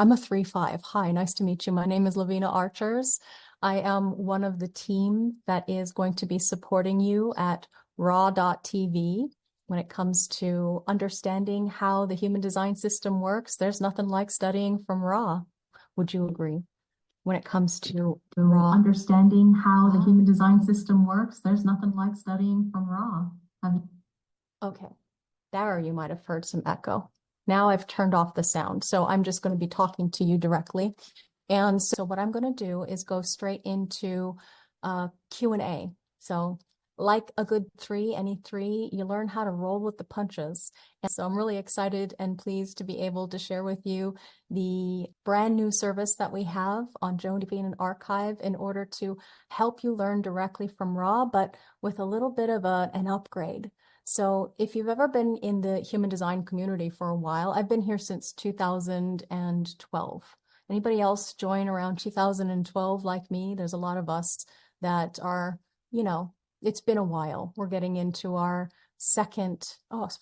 I'm a 3-5. Hi, nice to meet you. My name is Laveena Archers. I am one of the team that is going to be supporting you at raw.tv when it comes to understanding how the human design system works. There's nothing like studying from raw. Would you agree? When it comes to raw understanding how the human design system works, there's nothing like studying from raw. Okay, there you might have heard some echo. Now I've turned off the sound, so I'm just going to be talking to you directly. And so what I'm going to do is go straight into Q&A. So like a good any three, you learn how to roll with the punches. And so I'm really excited and pleased to be able to share with you the brand new service that we have on Deconditioning Archive in order to help you learn directly from raw, but with a little bit of an upgrade. So if you've ever been in the human design community for a while, I've been here since 2012. Anybody else join around 2012 like me? There's a lot of us that are, it's been a while. We're getting into our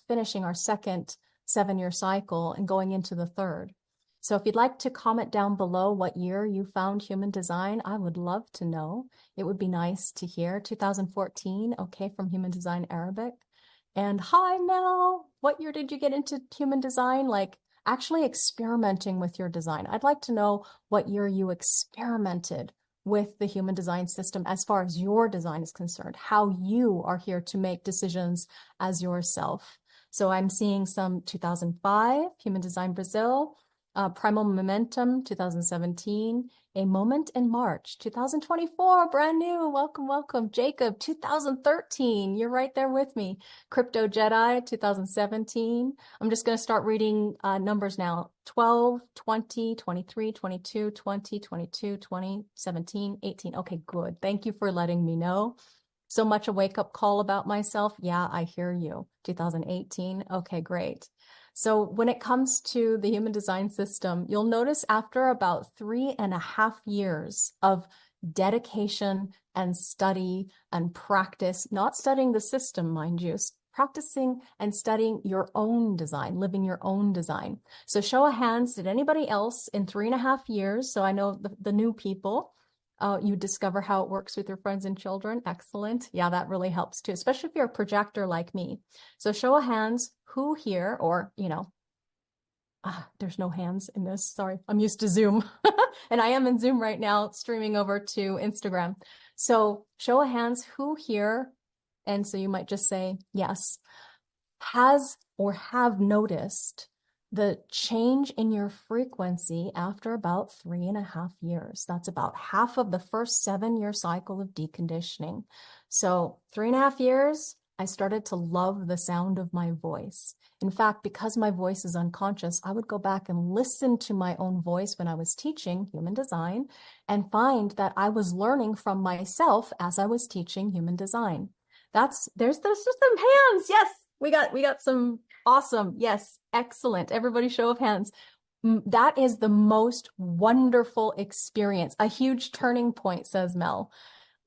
finishing our second 7-year cycle and going into the third. So if you'd like to comment down below what year you found human design, I would love to know. It would be nice to hear. 2014, okay, from Human Design Arabic. And hi, Mel, what year did you get into human design? Like actually experimenting with your design. I'd like to know what year you experimented with the human design system as far as your design is concerned, how you are here to make decisions as yourself. So I'm seeing some 2005, Human Design Brazil, Primal Momentum, 2017, A Moment in March, 2024, brand new, welcome, welcome. Jacob, 2013, you're right there with me. Crypto Jedi, 2017. I'm just going to start reading numbers now. 12, 20, 23, 22, 20, 22, 20, 17, 18. Okay, good. Thank you for letting me know. So much a wake-up call about myself. Yeah, I hear you. 2018. Okay, great. So when it comes to the human design system, you'll notice after about 3.5 years of dedication and study and practice, not studying the system, mind you, practicing and studying your own design, living your own design. So show of hands, did anybody else in 3.5 years, so I know the new people, you discover how it works with your friends and children. Excellent. Yeah, that really helps too, especially if you're a projector like me. So show of hands, who here, or, there's no hands in this. Sorry, I'm used to Zoom. And I am in Zoom right now, streaming over to Instagram. So show of hands, who here, and so you might just say yes, has or have noticed the change in your frequency after about 3.5 years. That's about half of the first 7-year cycle of deconditioning. So 3.5 years, I started to love the sound of my voice. In fact, because my voice is unconscious, I would go back and listen to my own voice when I was teaching human design and find that I was learning from myself as I was teaching human design. There's just some hands. Yes, we got some awesome. Yes, excellent. Everybody show of hands. That is the most wonderful experience. A huge turning point, says Mel.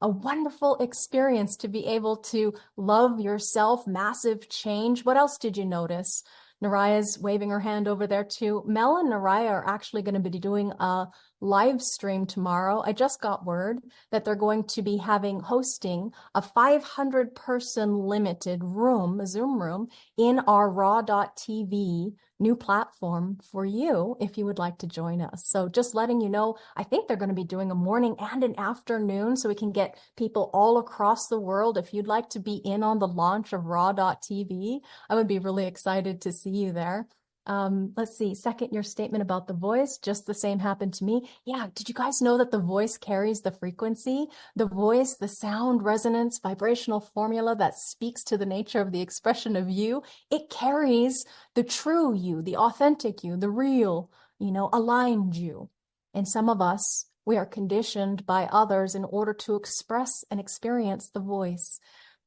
A wonderful experience to be able to love yourself, massive change. What else did you notice? Naraya's waving her hand over there too. Mel and Naraya are actually going to be doing a live stream tomorrow. I just got word that they're going to be hosting a 500-person limited room, a Zoom room, in our raw.tv new platform for you if you would like to join us. So just letting you know, I think they're going to be doing a morning and an afternoon so we can get people all across the world. If you'd like to be in on the launch of raw.tv, I would be really excited to see you there. Let's see, second, your statement about the voice, just the same happened to me. Yeah, did you guys know that the voice carries the frequency? The voice, the sound, resonance, vibrational formula that speaks to the nature of the expression of you, it carries the true you, the authentic you, the real, aligned you. And some of us, we are conditioned by others in order to express and experience the voice.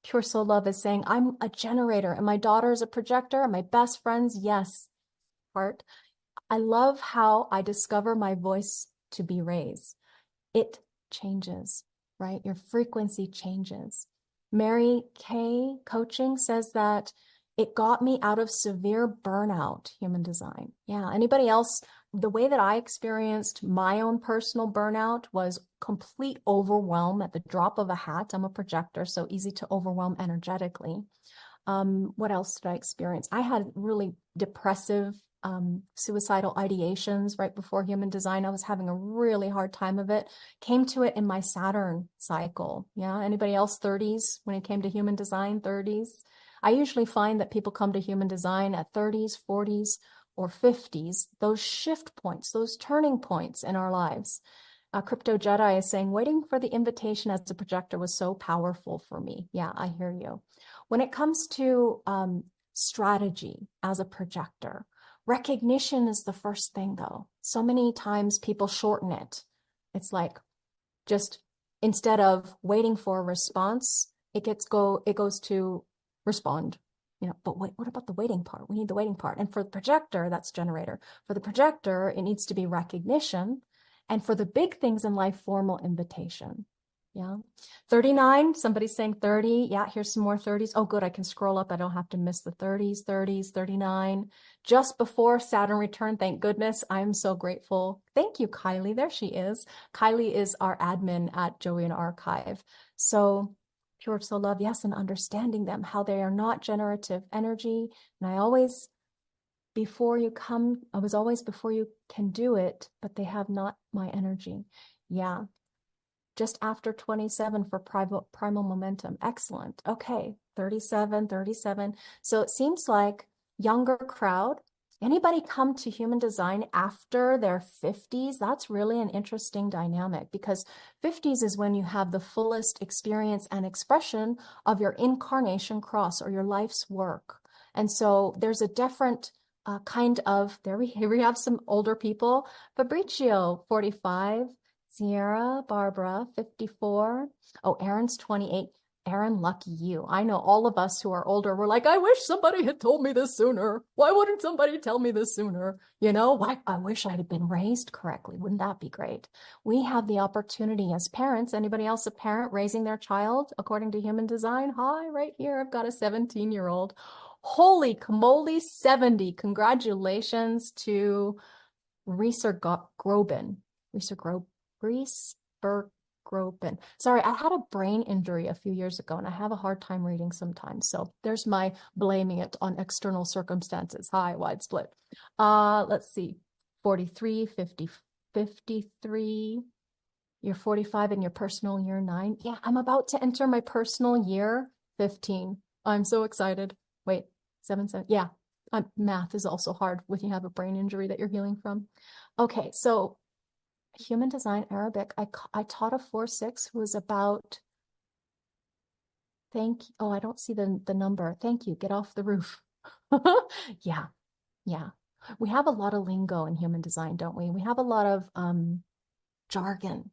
Pure Soul Love is saying, I'm a generator and my daughter is a projector and my best friends, yes. Part. I love how I discover my voice to be raised. It changes, right? Your frequency changes. Mary Kay Coaching says that it got me out of severe burnout, human design. Yeah. Anybody else the way that I experienced my own personal burnout was complete overwhelm at the drop of a hat. I'm a projector, so easy to overwhelm energetically. What else did I experience? I had really depressive, suicidal ideations right before human design. I was having a really hard time of it. Came to it in my Saturn cycle. Yeah. Anybody else 30s when it came to human design, 30s? I usually find that people come to human design at 30s, 40s, or 50s, those shift points, those turning points in our lives. Crypto Jedi is saying, waiting for the invitation as a projector was so powerful for me. Yeah, I hear you. When it comes to strategy as a projector, recognition is the first thing, though. So many times people shorten it. It's like just instead of waiting for a response, it goes to respond. But wait, what about the waiting part? We need the waiting part. And for the projector, that's generator. For the projector, it needs to be recognition. And for the big things in life, formal invitation. Yeah. 39, somebody's saying 30. Yeah, here's some more 30s. Oh, good. I can scroll up. I don't have to miss the 30s, 30s, 39. Just before Saturn return. Thank goodness. I'm so grateful. Thank you, Kylie. There she is. Kylie is our admin at Jovian Archive. So pure soul love. Yes. And understanding them, how they are not generative energy. And I was always before you can do it, but they have not my energy. Yeah. Just after 27 for primal momentum. Excellent. Okay. 37, 37. So it seems like younger crowd. Anybody come to human design after their 50s? That's really an interesting dynamic because 50s is when you have the fullest experience and expression of your incarnation cross or your life's work. And so there's a different here we have some older people. Fabrizio, 45. Sierra, Barbara, 54. Oh, Aaron's 28. Aaron, lucky you. I know all of us who are older, we're like, I wish somebody had told me this sooner. Why wouldn't somebody tell me this sooner? I wish I had been raised correctly. Wouldn't that be great? We have the opportunity as parents. Anybody else a parent raising their child according to human design? Hi, right here. I've got a 17-year-old. Holy camoli, 70. Congratulations to Reeser Grobin. Reese Berggropen. Sorry, I had a brain injury a few years ago and I have a hard time reading sometimes. So there's my blaming it on external circumstances. Hi, wide split. Let's see. 43, 50, 53. You're 45 in your personal year 9. Yeah, I'm about to enter my personal year 15. I'm so excited. Wait, 7, 7. Yeah, math is also hard when you have a brain injury that you're healing from. Okay, so human design Arabic. I taught a 4-6 who was about, oh, I don't see the number. Thank you. Get off the roof. Yeah. Yeah. We have a lot of lingo in human design, don't we? We have a lot of jargon.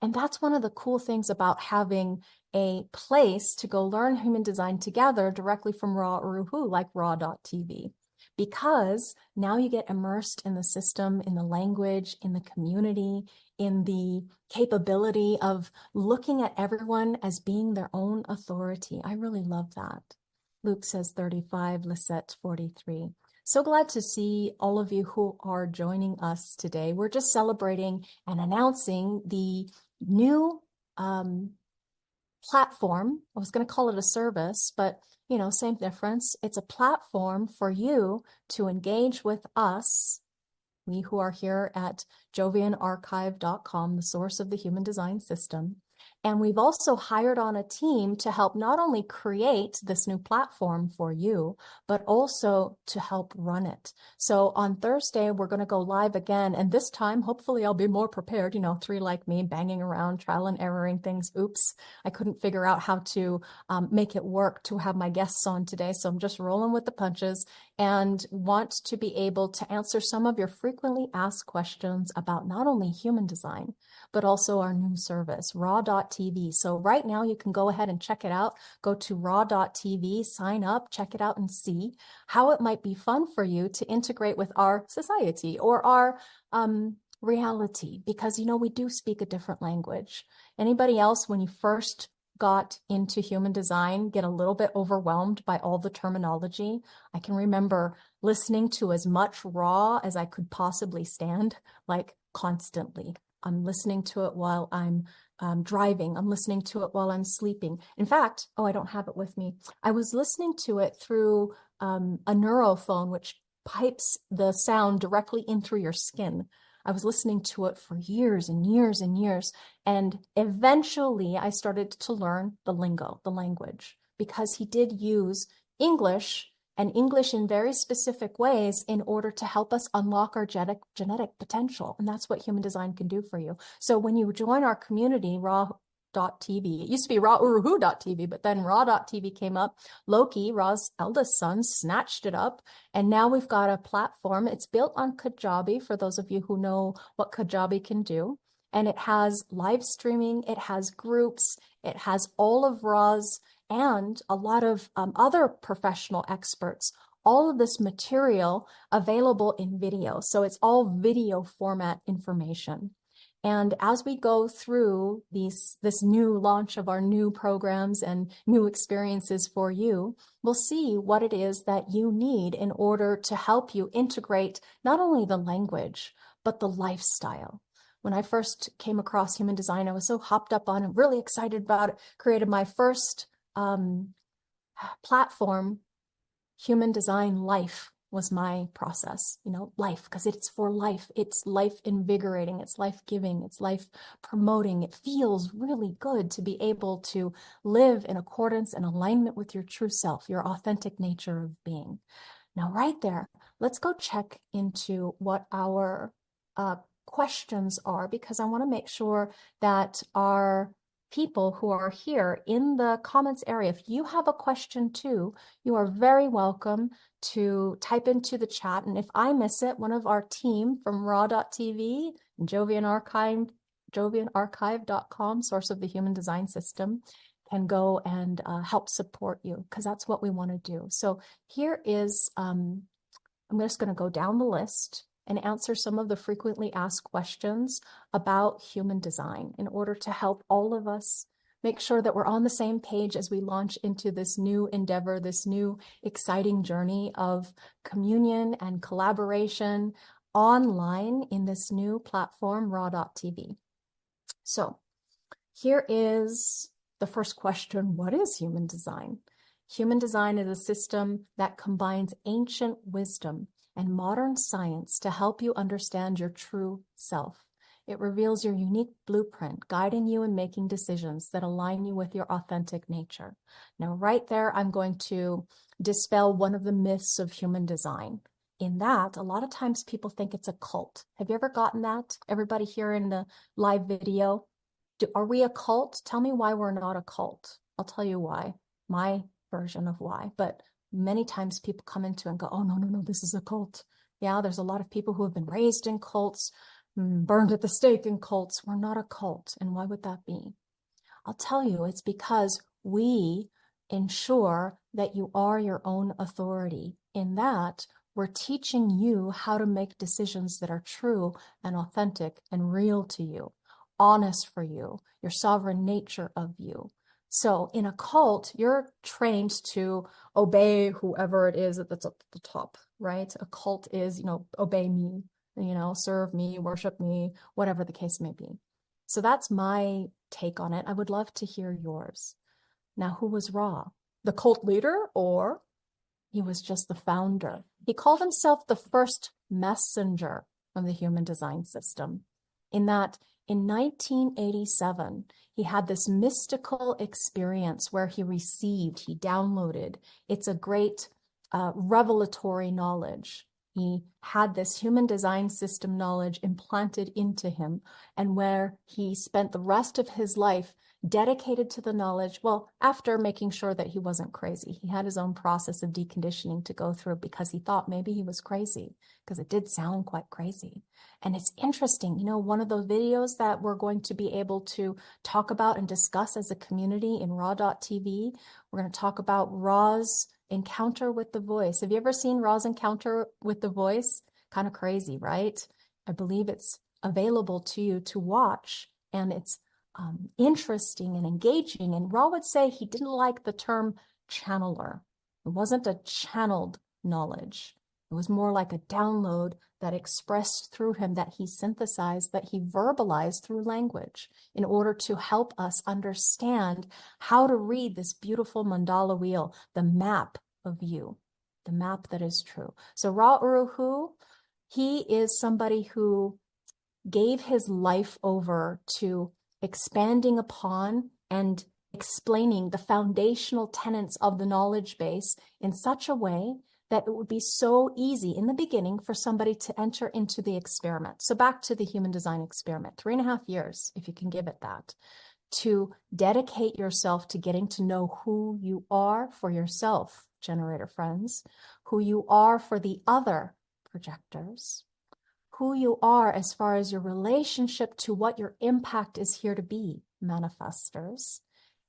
And that's one of the cool things about having a place to go learn human design together directly from Uru Hu, like raw.tv. Because now you get immersed in the system, in the language, in the community, in the capability of looking at everyone as being their own authority. I really love that. Luke says 35, Lisette 43. So glad to see all of you who are joining us today. We're just celebrating and announcing the new platform. I was going to call it a service, but same difference. It's a platform for you to engage with us, we who are here at jovianarchive.com, the source of the human design system. And we've also hired on a team to help not only create this new platform for you, but also to help run it. So on Thursday, we're going to go live again. And this time, hopefully I'll be more prepared, 3 like me banging around, trial and erroring things. Oops, I couldn't figure out how to make it work to have my guests on today. So I'm just rolling with the punches and want to be able to answer some of your frequently asked questions about not only human design, but also our new service, raw.tv. So right now you can go ahead and check it out. Go to raw.tv, sign up, check it out and see how it might be fun for you to integrate with our society or our reality, because we do speak a different language. Anybody else, when you first got into human design get a little bit overwhelmed by all the terminology. I can remember listening to as much raw as I could possibly stand, like constantly. I'm listening to it while I'm driving. I'm listening to it while I'm sleeping. In fact, oh, I don't have it with me. I was listening to it through a neurophone, which pipes the sound directly in through your skin. I was listening to it for years and years and years. And eventually I started to learn the lingo, the language, because he did use English and English in very specific ways in order to help us unlock our genetic potential. And that's what human design can do for you. So when you join our community, Raw.tv, it used to be Uru Hu.tv, but then Raw.tv came up. Loki, Ra's eldest son, snatched it up. And now we've got a platform. It's built on Kajabi, for those of you who know what Kajabi can do. And it has live streaming, it has groups, it has all of Ra's and a lot of other professional experts, all of this material available in video. So it's all video format information. And as we go through this new launch of our new programs and new experiences for you, we'll see what it is that you need in order to help you integrate not only the language, but the lifestyle. When I first came across human design, I was so hopped up on it, really excited about it, created my first platform. Human design life was my process, life, because it's for life. It's life invigorating, it's life giving, it's life promoting. It feels really good to be able to live in accordance and alignment with your true self, your authentic nature of being. Now, right there, let's go check into what our questions are, because I want to make sure that our people who are here in the comments area, if you have a question too, you are very welcome to type into the chat. And if I miss it, one of our team from Raw.tv and jovianarchive.com, source of the human design system, can go and help support you, because that's what we want to do. So here is, I'm just going to go down the list and answer some of the frequently asked questions about human design in order to help all of us make sure that we're on the same page as we launch into this new endeavor, this new exciting journey of communion and collaboration online in this new platform, Raw.tv. So here is the first question. What is human design? Human design is a system that combines ancient wisdom and modern science to help you understand your true self. It reveals your unique blueprint, guiding you in making decisions that align you with your authentic nature. Now, right there, I'm going to dispel one of the myths of human design. In that, a lot of times people think it's a cult. Have you ever gotten that? Everybody here in the live video, are we a cult? Tell me why we're not a cult. I'll tell you why, my version of why. But many times people come into and go, oh, no, this is a cult. Yeah, there's a lot of people who have been raised in cults, burned at the stake in cults. We're not a cult. And why would that be? I'll tell you, it's because we ensure that you are your own authority. In that, we're teaching you how to make decisions that are true and authentic and real to you, honest for you, your sovereign nature of you. So in a cult, you're trained to obey whoever it is that's up at the top, right? A cult is, obey me, serve me, worship me, whatever the case may be. So that's my take on it. I would love to hear yours. Now, who was Ra? The cult leader, or he was just the founder? He called himself the first messenger of the human design system, in that in 1987, he had this mystical experience where he downloaded. It's a great revelatory knowledge. He had this human design system knowledge implanted into him, and where he spent the rest of his life dedicated to the knowledge, well, after making sure that he wasn't crazy. He had his own process of deconditioning to go through, because he thought maybe he was crazy, because it did sound quite crazy. And it's interesting, one of those videos that we're going to be able to talk about and discuss as a community in Raw.tv, we're going to talk about Ra's encounter with the voice. Have you ever seen Ra's encounter with the voice? Kind of crazy, right? I believe it's available to you to watch, and it's interesting and engaging. And Ra would say he didn't like the term channeler. It wasn't a channeled knowledge. It was more like a download that expressed through him, that he synthesized, that he verbalized through language in order to help us understand how to read this beautiful mandala wheel, the map of you, the map that is true. So Ra Uru Hu, he is somebody who gave his life over to expanding upon and explaining the foundational tenets of the knowledge base in such a way that it would be so easy in the beginning for somebody to enter into the experiment. So back to the human design experiment, 3.5 years, if you can give it that, to dedicate yourself to getting to know who you are for yourself, generator friends, who you are for the other projectors, who you are as far as your relationship to what your impact is here to be, manifestors,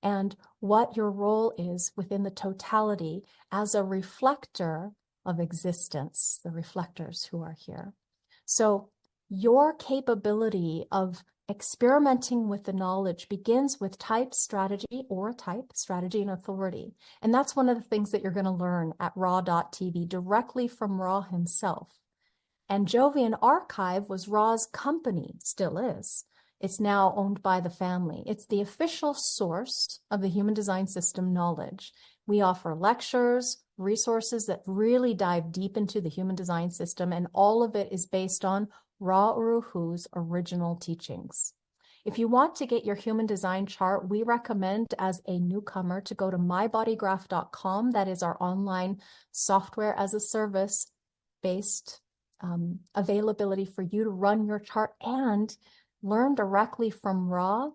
and what your role is within the totality as a reflector of existence, the reflectors who are here. So your capability of experimenting with the knowledge begins with type, strategy, or type, strategy, and authority. And that's one of the things that you're going to learn at raw.tv directly from Ra himself. And Jovian Archive was Ra's company, still is. It's now owned by the family. It's the official source of the human design system knowledge. We offer lectures, resources that really dive deep into the human design system, and all of it is based on Ra Uru Hu's original teachings. If you want to get your human design chart, we recommend as a newcomer to go to mybodygraph.com. That is our online software as a service based availability for you to run your chart and learn directly from Ra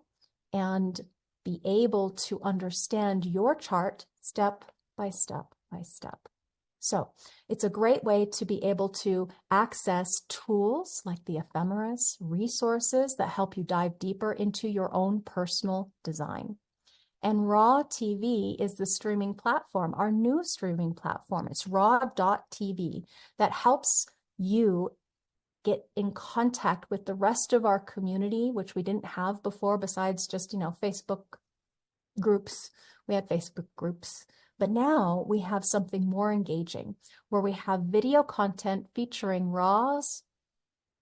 and be able to understand your chart step by step by step. So it's a great way to be able to access tools like the ephemeris, resources that help you dive deeper into your own personal design. And Raw TV is the streaming platform, our new streaming platform. It's raw.tv that helps you get in contact with the rest of our community, which we didn't have before besides just, Facebook groups. We had Facebook groups, but now we have something more engaging where we have video content featuring Ra's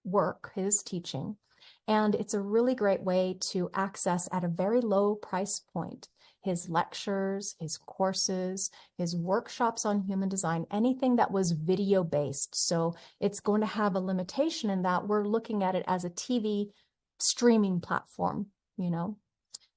work, his teaching, and it's a really great way to access at a very low price point his lectures, his courses, his workshops on human design, anything that was video based. So it's going to have a limitation in that we're looking at it as a TV streaming platform,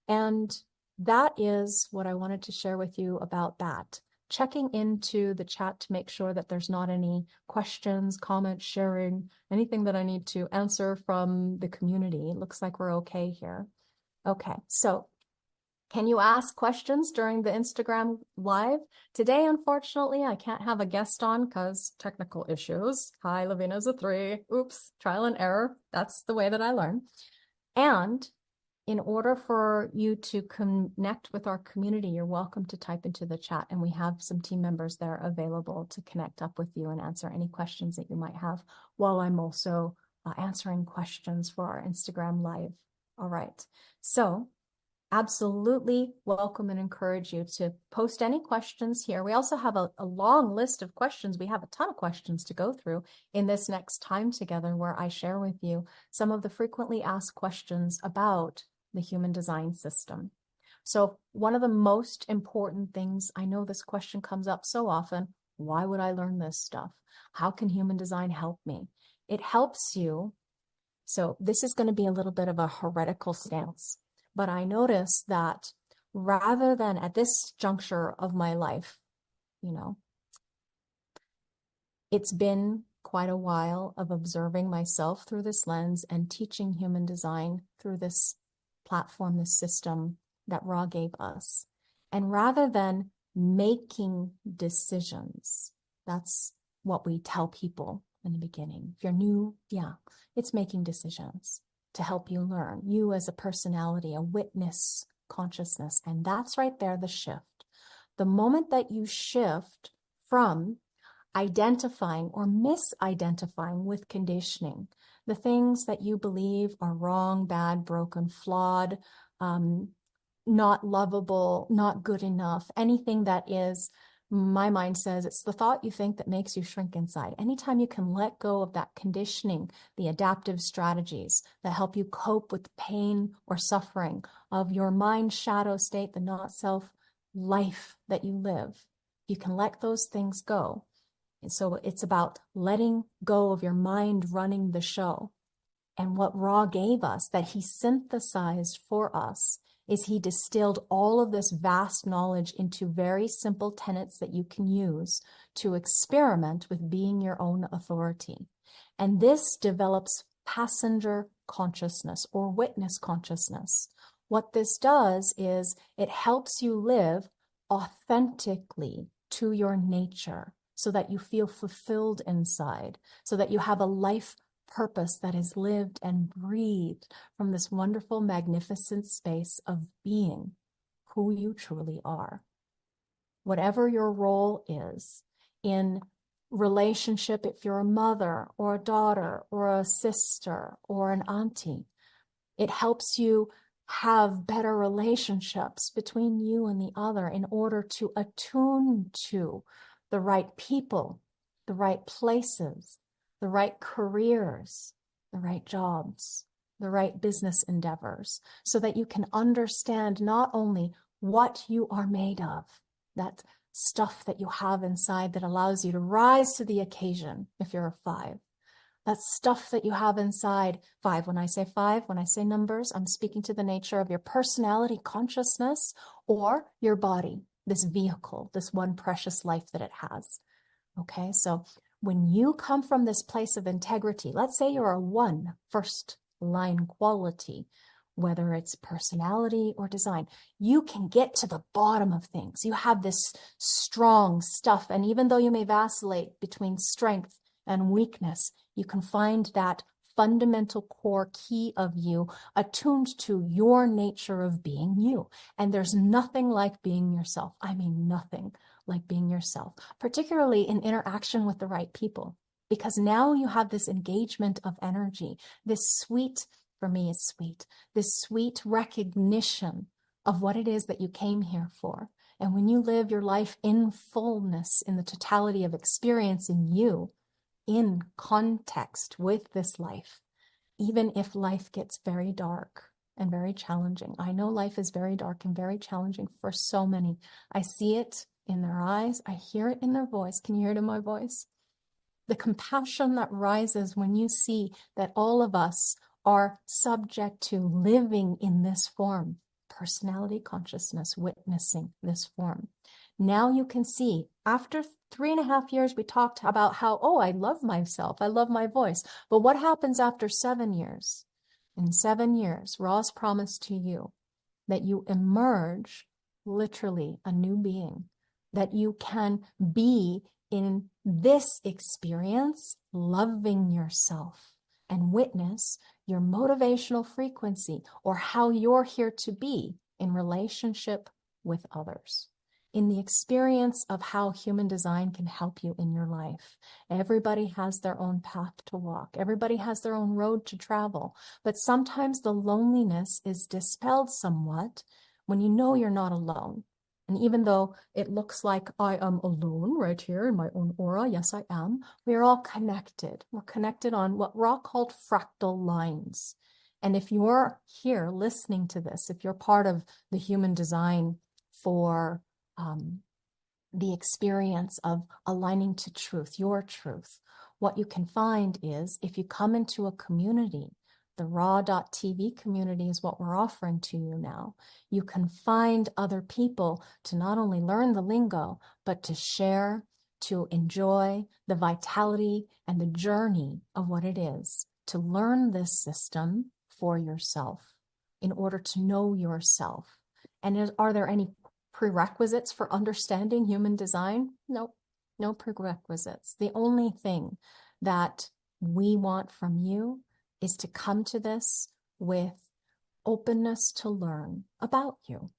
and that is what I wanted to share with you about that. Checking into the chat to make sure that there's not any questions, comments, sharing, anything that I need to answer from the community. It looks like we're okay here. Okay, so can you ask questions during the Instagram live? Today, unfortunately, I can't have a guest on because technical issues. Hi, Laveena's a 3. Oops, trial and error. That's the way that I learn. And in order for you to connect with our community, you're welcome to type into the chat, and we have some team members there available to connect up with you and answer any questions that you might have while I'm also answering questions for our Instagram live. All right, so absolutely welcome and encourage you to post any questions here. We also have a long list of questions. We have a ton of questions to go through in this next time together where I share with you some of the frequently asked questions about the human design system. So one of the most important things, I know this question comes up so often, why would I learn this stuff? How can human design help me? It helps you. So this is going to be a little bit of a heretical stance. But I notice that rather than at this juncture of my life, it's been quite a while of observing myself through this lens and teaching human design through this platform, this system that Ra gave us. And rather than making decisions, that's what we tell people in the beginning. If you're new, it's making decisions to help you learn, you as a personality, a witness consciousness. And that's right there, the shift. The moment that you shift from identifying or misidentifying with conditioning, the things that you believe are wrong, bad, broken, flawed, not lovable, not good enough, anything that is, my mind says it's the thought you think that makes you shrink inside. Anytime you can let go of that conditioning, the adaptive strategies that help you cope with the pain or suffering of your mind shadow state, the not self life that you live, you can let those things go. And so it's about letting go of your mind running the show. And what Ra gave us, that he synthesized for us, is he distilled all of this vast knowledge into very simple tenets that you can use to experiment with being your own authority. And this develops passenger consciousness or witness consciousness. What this does is it helps you live authentically to your nature so that you feel fulfilled inside, so that you have a life purpose that is lived and breathed from this wonderful, magnificent space of being who you truly are. Whatever your role is in relationship, if you're a mother or a daughter or a sister or an auntie, it helps you have better relationships between you and the other in order to attune to the right people, the right places, the right careers, the right jobs, the right business endeavors, so that you can understand not only what you are made of, that stuff that you have inside that allows you to rise to the occasion if you're a 5. That stuff that you have inside, 5, when I say 5, when I say numbers, I'm speaking to the nature of your personality consciousness or your body, this vehicle, this one precious life that it has. Okay, so when you come from this place of integrity, let's say you're a 1 first line quality, whether it's personality or design, you can get to the bottom of things. You have this strong stuff, and even though you may vacillate between strength and weakness, you can find that fundamental core key of you attuned to your nature of being you. And there's nothing like being yourself. I mean, nothing like being yourself, particularly in interaction with the right people, because now you have this engagement of energy, this sweet, for me it's sweet, this sweet recognition of what it is that you came here for. And when you live your life in fullness, in the totality of experiencing you, in context with this life, even if life gets very dark and very challenging. I know life is very dark and very challenging for so many. I see it in their eyes. I hear it in their voice. Can you hear it in my voice? The compassion that rises when you see that all of us are subject to living in this form, personality consciousness, witnessing this form. Now you can see, after 3.5 years, we talked about how, oh, I love myself, I love my voice. But what happens after 7 years? In 7 years, Ra's promised to you that you emerge literally a new being, that you can be in this experience loving yourself and witness your motivational frequency or how you're here to be in relationship with others, in the experience of how human design can help you in your life. Everybody has their own path to walk. Everybody has their own road to travel. But sometimes the loneliness is dispelled somewhat when you know you're not alone. And even though it looks like I am alone right here in my own aura, yes, I am, we are all connected. We're connected on what Ra called fractal lines. And if you're here listening to this, if you're part of the human design for the experience of aligning to truth, your truth, what you can find is if you come into a community, the Ra.tv community is what we're offering to you now. You can find other people to not only learn the lingo, but to share, to enjoy the vitality and the journey of what it is to learn this system for yourself in order to know yourself. And are there any prerequisites for understanding human design? Nope, no prerequisites. The only thing that we want from you is to come to this with openness to learn about you.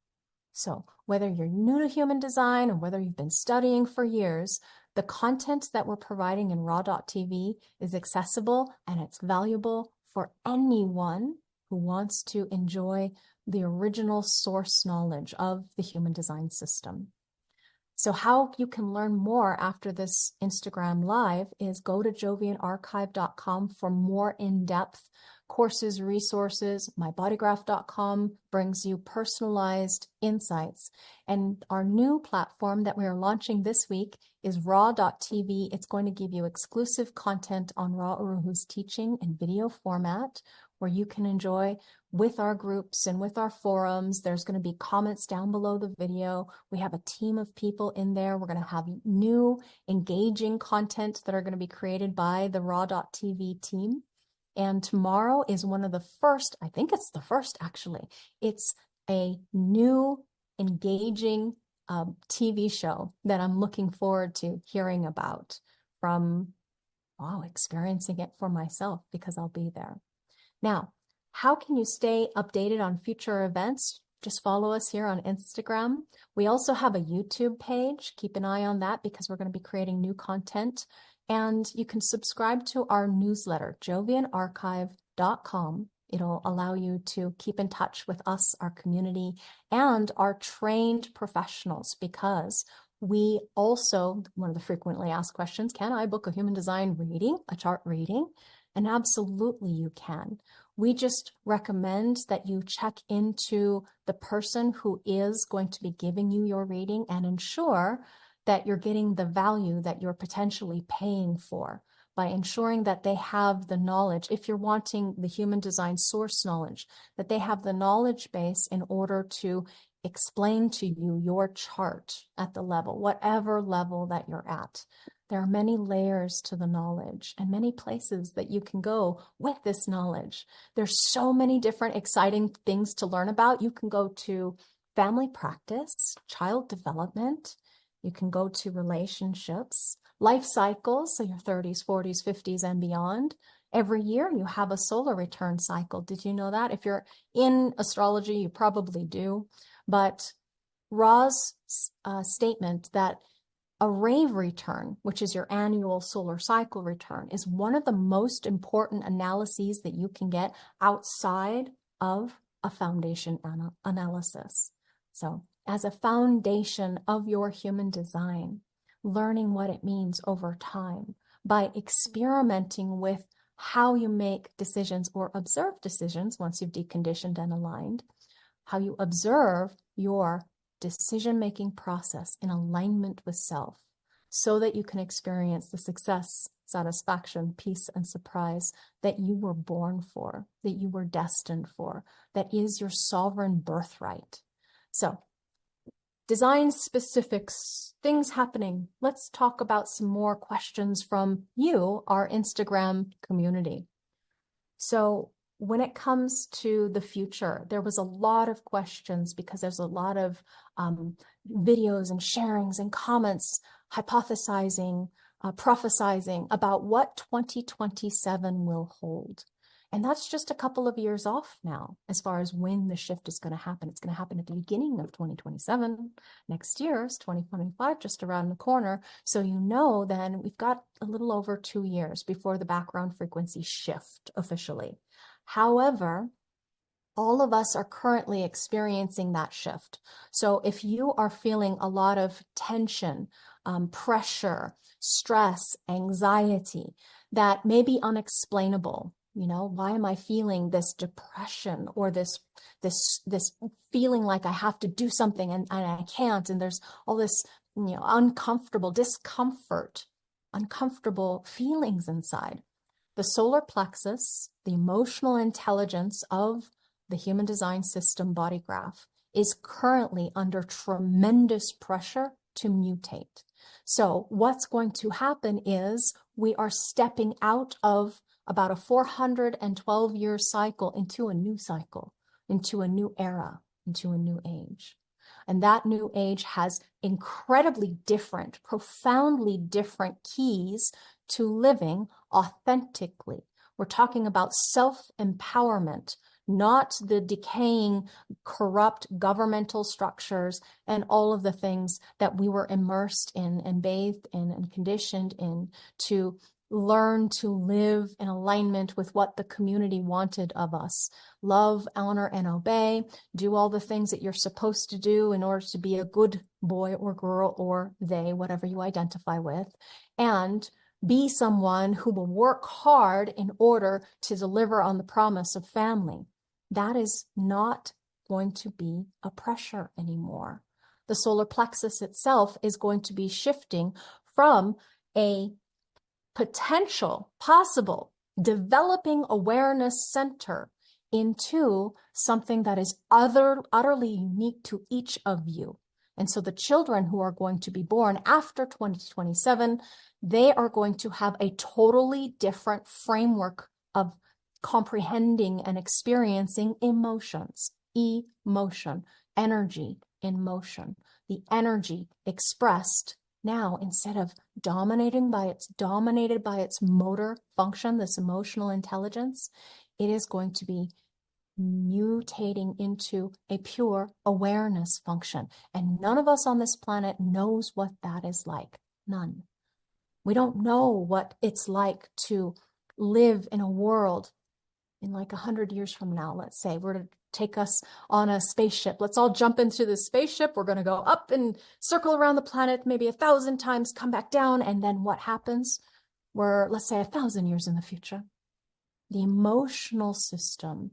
So whether you're new to human design or whether you've been studying for years, the content that we're providing in Ra.tv is accessible and it's valuable for anyone who wants to enjoy the original source knowledge of the human design system. So how you can learn more after this Instagram live is go to jovianarchive.com for more in-depth courses, resources. mybodygraph.com brings you personalized insights. And our new platform that we are launching this week is raw.tv. It's going to give you exclusive content on Uru Hu's teaching in video format, where you can enjoy with our groups and with our forums. There's going to be comments down below the video. We have a team of people in there. We're going to have new engaging content that are going to be created by the raw.tv team. And tomorrow is one of the first, I think it's the first actually, it's a new engaging TV show that I'm looking forward to hearing about from, experiencing it for myself because I'll be there. Now, how can you stay updated on future events? Just follow us here on Instagram. We also have a YouTube page. Keep an eye on that because we're going to be creating new content. And you can subscribe to our newsletter, jovianarchive.com. It'll allow you to keep in touch with us, our community, and our trained professionals, because we also, one of the frequently asked questions, can I book a human design reading, a chart reading? And absolutely you can. We just recommend that you check into the person who is going to be giving you your reading and ensure that you're getting the value that you're potentially paying for by ensuring that they have the knowledge. If you're wanting the human design source knowledge, that they have the knowledge base in order to explain to you your chart at the level, whatever level that you're at. There are many layers to the knowledge and many places that you can go with this knowledge. There's so many different exciting things to learn about. You can go to family practice, child development. You can go to relationships, life cycles, so your 30s, 40s, 50s, and beyond. Every year you have a solar return cycle. Did you know that? If you're in astrology, you probably do. But Ra's statement that a rave return, which is your annual solar cycle return, is one of the most important analyses that you can get outside of a foundation analysis. So as a foundation of your human design, learning what it means over time by experimenting with how you make decisions or observe decisions once you've deconditioned and aligned, how you observe your decision-making process in alignment with self so that you can experience the success, satisfaction, peace, and surprise that you were born for, that you were destined for, that is your sovereign birthright. So, design specifics, things happening. Let's talk about some more questions from you, our Instagram community. So when it comes to the future, there was a lot of questions because there's a lot of videos and sharings and comments hypothesizing, prophesizing about what 2027 will hold. And that's just a couple of years off now, as far as when the shift is going to happen. It's going to happen at the beginning of 2027. Next year is 2025, just around the corner. So you know then we've got a little over 2 years before the background frequency shift officially. However, all of us are currently experiencing that shift. So if you are feeling a lot of tension, pressure, stress, anxiety, that may be unexplainable. You know, why am I feeling this depression or this feeling like I have to do something and I can't, and there's all this, uncomfortable discomfort, uncomfortable feelings inside. The solar plexus, the emotional intelligence of the human design system body graph, is currently under tremendous pressure to mutate. So what's going to happen is we are stepping out of about a 412-year cycle into a new cycle, into a new era, into a new age. And that new age has incredibly different, profoundly different keys to living authentically. We're talking about self-empowerment, not the decaying, corrupt governmental structures and all of the things that we were immersed in and bathed in and conditioned in to learn to live in alignment with what the community wanted of us. Love, honor, and obey. Do all the things that you're supposed to do in order to be a good boy or girl, or they, whatever you identify with. And be someone who will work hard in order to deliver on the promise of family. That is not going to be a pressure anymore. The solar plexus itself is going to be shifting from a potential, possible, developing awareness center into something that is utterly unique to each of you. And so the children who are going to be born after 2027, they are going to have a totally different framework of comprehending and experiencing emotions, emotion, energy in motion, the energy expressed now, instead of dominated by its motor function, this emotional intelligence, it is going to be mutating into a pure awareness function. And none of us on this planet knows what that is like. None. We don't know what it's like to live in a world in like 100 years from now. Let's say we're to take us on a spaceship. Let's all jump into the spaceship. We're going to go up and circle around the planet maybe 1,000 times, come back down. And then what happens? We're, let's say, 1,000 years in the future. The emotional system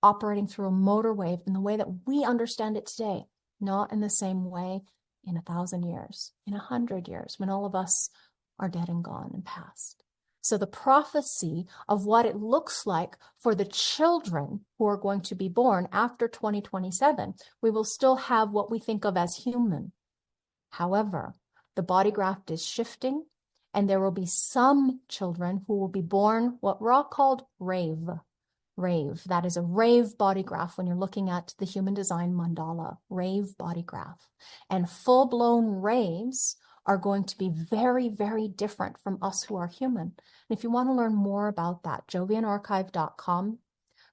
operating through a motor wave in the way that we understand it today, not in the same way in 1,000 years, in 100 years, when all of us are dead and gone and past. So the prophecy of what it looks like for the children who are going to be born after 2027, we will still have what we think of as human. However, the body graft is shifting, and there will be some children who will be born what Ra called rave. Rave. That is a rave body graph when you're looking at the human design mandala, rave body graph. And full-blown raves are going to be very, very different from us who are human. And if you want to learn more about that, jovianarchive.com,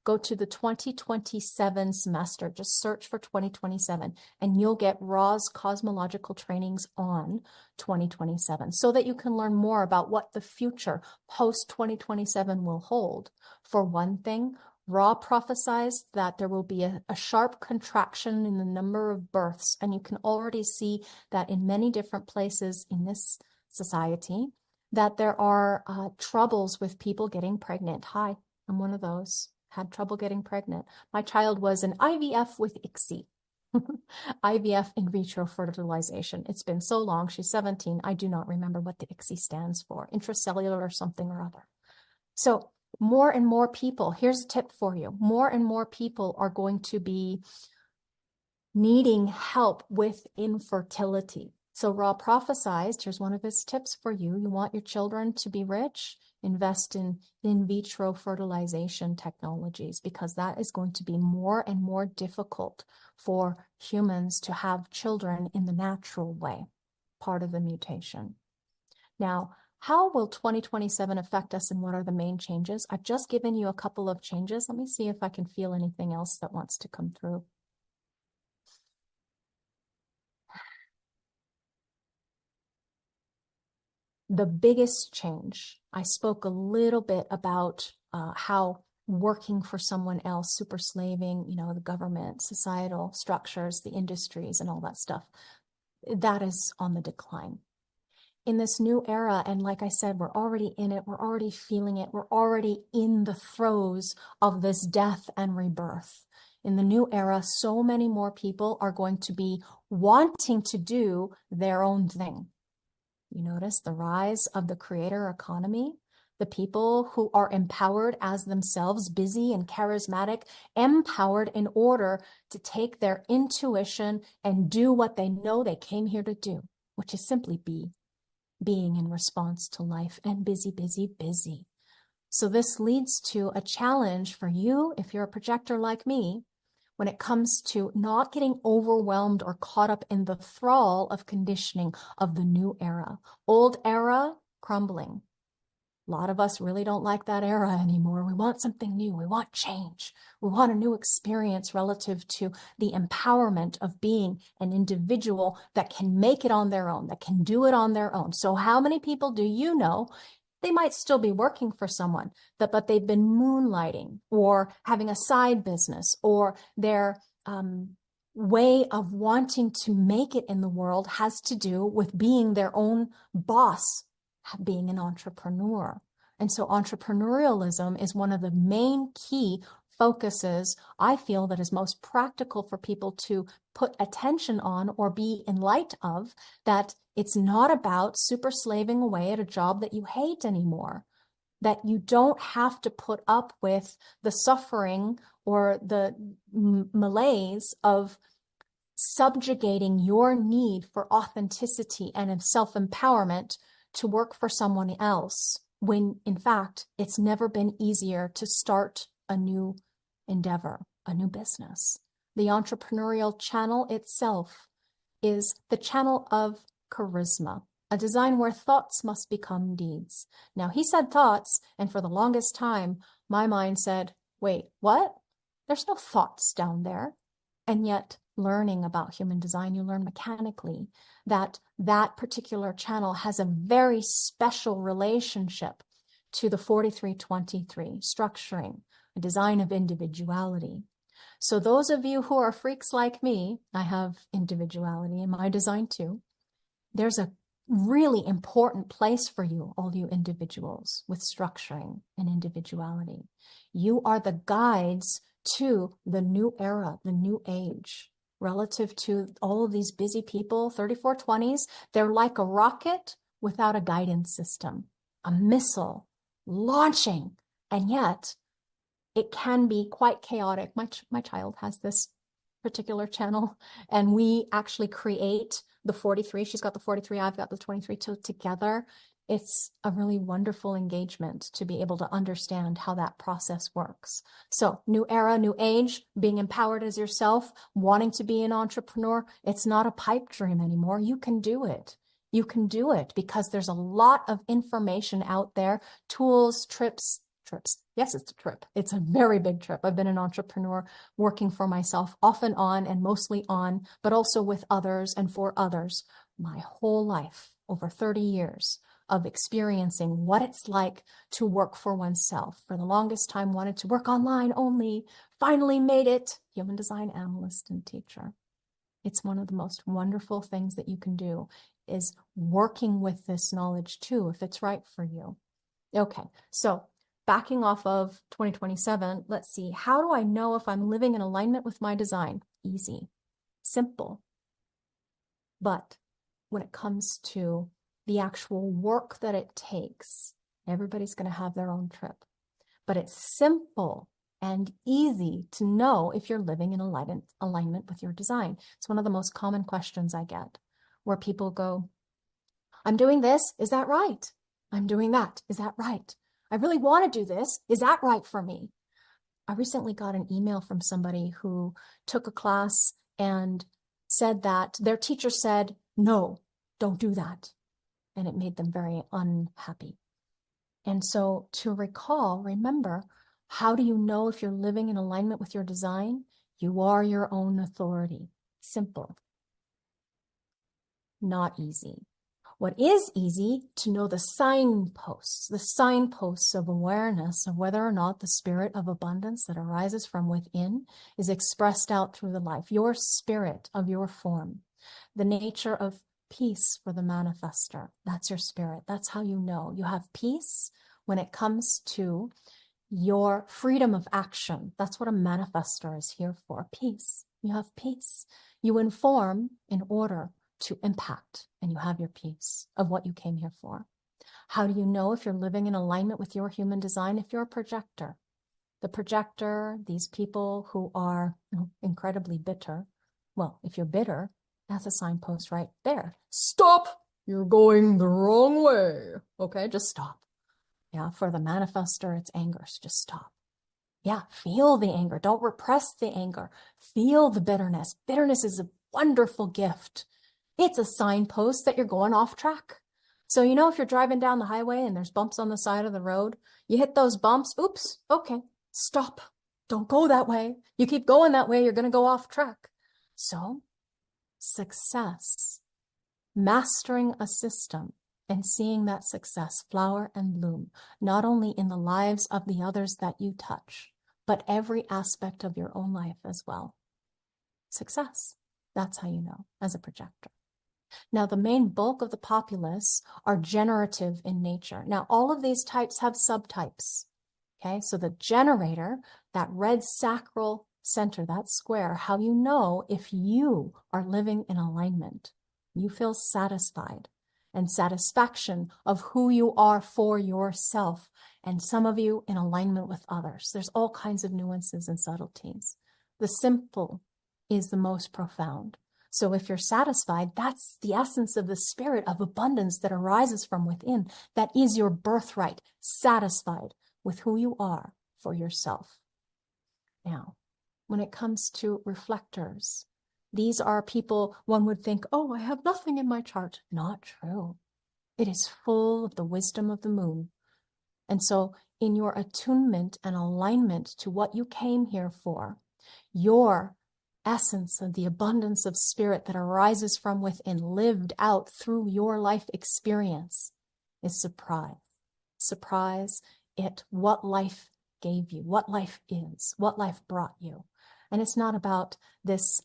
go to the 2027 semester, just search for 2027, and you'll get Ra's cosmological trainings on 2027 so that you can learn more about what the future post 2027 will hold. For one thing, Ra prophesies that there will be a sharp contraction in the number of births, and you can already see that in many different places in this society, that there are troubles with people getting pregnant. Hi, I'm one of those. Had trouble getting pregnant. My child was an IVF with ICSI. IVF, in vitro fertilization. It's been so long. She's 17. I do not remember what the ICSI stands for. Intracellular or something or other. So more and more people, here's a tip for you. More and more people are going to be needing help with infertility. So Ra prophesized, here's one of his tips for you. You want your children to be rich? Invest in vitro fertilization technologies, because that is going to be more and more difficult for humans to have children in the natural way, part of the mutation. Now, how will 2027 affect us, and what are the main changes? I've just given you a couple of changes. Let me see if I can feel anything else that wants to come through. The biggest change, I spoke a little bit about how working for someone else, super slaving, the government, societal structures, the industries, and all that stuff, that is on the decline. In this new era, and like I said, we're already in it, we're already feeling it, we're already in the throes of this death and rebirth. In the new era, so many more people are going to be wanting to do their own thing. You notice the rise of the creator economy, the people who are empowered as themselves, busy and charismatic, empowered in order to take their intuition and do what they know they came here to do, which is simply being in response to life, and busy, busy, busy. So this leads to a challenge for you, if you're a projector like me, when it comes to not getting overwhelmed or caught up in the thrall of conditioning of the new era. Old era, crumbling. A lot of us really don't like that era anymore. We want something new. We want change. We want a new experience relative to the empowerment of being an individual that can make it on their own, that can do it on their own. So how many people do you know They might still be working for someone, but they've been moonlighting or having a side business, or their way of wanting to make it in the world has to do with being their own boss, being an entrepreneur. And so entrepreneurialism is one of the main key focuses, I feel, that is most practical for people to put attention on or be in light of, that it's not about super slaving away at a job that you hate anymore, that you don't have to put up with the suffering or the malaise of subjugating your need for authenticity and of self-empowerment to work for someone else, when in fact, it's never been easier to start a new endeavor, a new business. The entrepreneurial channel itself is the channel of charisma, a design where thoughts must become deeds. Now, he said thoughts, and for the longest time, my mind said, wait, what? There's no thoughts down there. And yet, learning about human design, you learn mechanically that that particular channel has a very special relationship to the 4323 structuring, a design of individuality. So those of you who are freaks like me, I have individuality in my design too. There's a really important place for you, all you individuals, with structuring and individuality. You are the guides to the new era, the new age, relative to all of these busy people, 3420s. They're like a rocket without a guidance system, a missile launching, and yet it can be quite chaotic. My child has this particular channel, and we actually create the 43. She's got the 43, I've got the 23 together. It's a really wonderful engagement to be able to understand how that process works. So new era, new age, being empowered as yourself, wanting to be an entrepreneur. It's not a pipe dream anymore. You can do it. You can do it because there's a lot of information out there, tools, trips. Yes, it's a trip. It's a very big trip. I've been an entrepreneur working for myself off and on, and mostly on, but also with others and for others my whole life, over 30 years of experiencing what it's like to work for oneself. For the longest time, wanted to work online only, finally made it, human design analyst and teacher. It's one of the most wonderful things that you can do, is working with this knowledge too, if it's right for you. Okay, so backing off of 2027, let's see, how do I know if I'm living in alignment with my design? Easy, simple. But when it comes to the actual work that it takes, everybody's going to have their own trip. But it's simple and easy to know if you're living in alignment with your design. It's one of the most common questions I get, where people go, I'm doing this, is that right? I'm doing that, is that right? I really want to do this, is that right for me? I recently got an email from somebody who took a class and said that their teacher said, no, don't do that. And it made them very unhappy. And so to remember, how do you know if you're living in alignment with your design? You are your own authority. Simple. Not easy. What is easy, to know the signposts of awareness of whether or not the spirit of abundance that arises from within is expressed out through the life, your spirit of your form, the nature of peace for the manifester. That's your spirit. That's how you know. You have peace when it comes to your freedom of action. That's what a manifester is here for, peace. You have peace. You inform in order to impact, and you have your peace of what you came here for. How do you know if you're living in alignment with your human design? If you're a projector. The projector, these people who are incredibly bitter. Well, if you're bitter, that's a signpost right there. Stop! You're going the wrong way. Okay, just stop. Yeah, for the manifester, it's anger. So just stop. Yeah, feel the anger. Don't repress the anger. Feel the bitterness. Bitterness is a wonderful gift. It's a signpost that you're going off track. So, if you're driving down the highway and there's bumps on the side of the road, you hit those bumps. Oops, okay, stop. Don't go that way. You keep going that way, you're going to go off track. So, success, mastering a system and seeing that success flower and bloom, not only in the lives of the others that you touch, but every aspect of your own life as well. Success. That's how you know as a projector. Now, the main bulk of the populace are generative in nature. Now, all of these types have subtypes. Okay, so the generator, that red sacral center, that square, how you know if you are living in alignment. You feel satisfied and satisfaction of who you are for yourself, and some of you in alignment with others. There's all kinds of nuances and subtleties. The simple is the most profound. So if you're satisfied, that's the essence of the spirit of abundance that arises from within. That is your birthright, satisfied with who you are for yourself. Now, when it comes to reflectors, these are people one would think, oh, I have nothing in my chart. Not true. It is full of the wisdom of the moon. And so in your attunement and alignment to what you came here for, your essence of the abundance of spirit that arises from within, lived out through your life experience, is surprise. Surprise at what life gave you, what life is, what life brought you. And it's not about this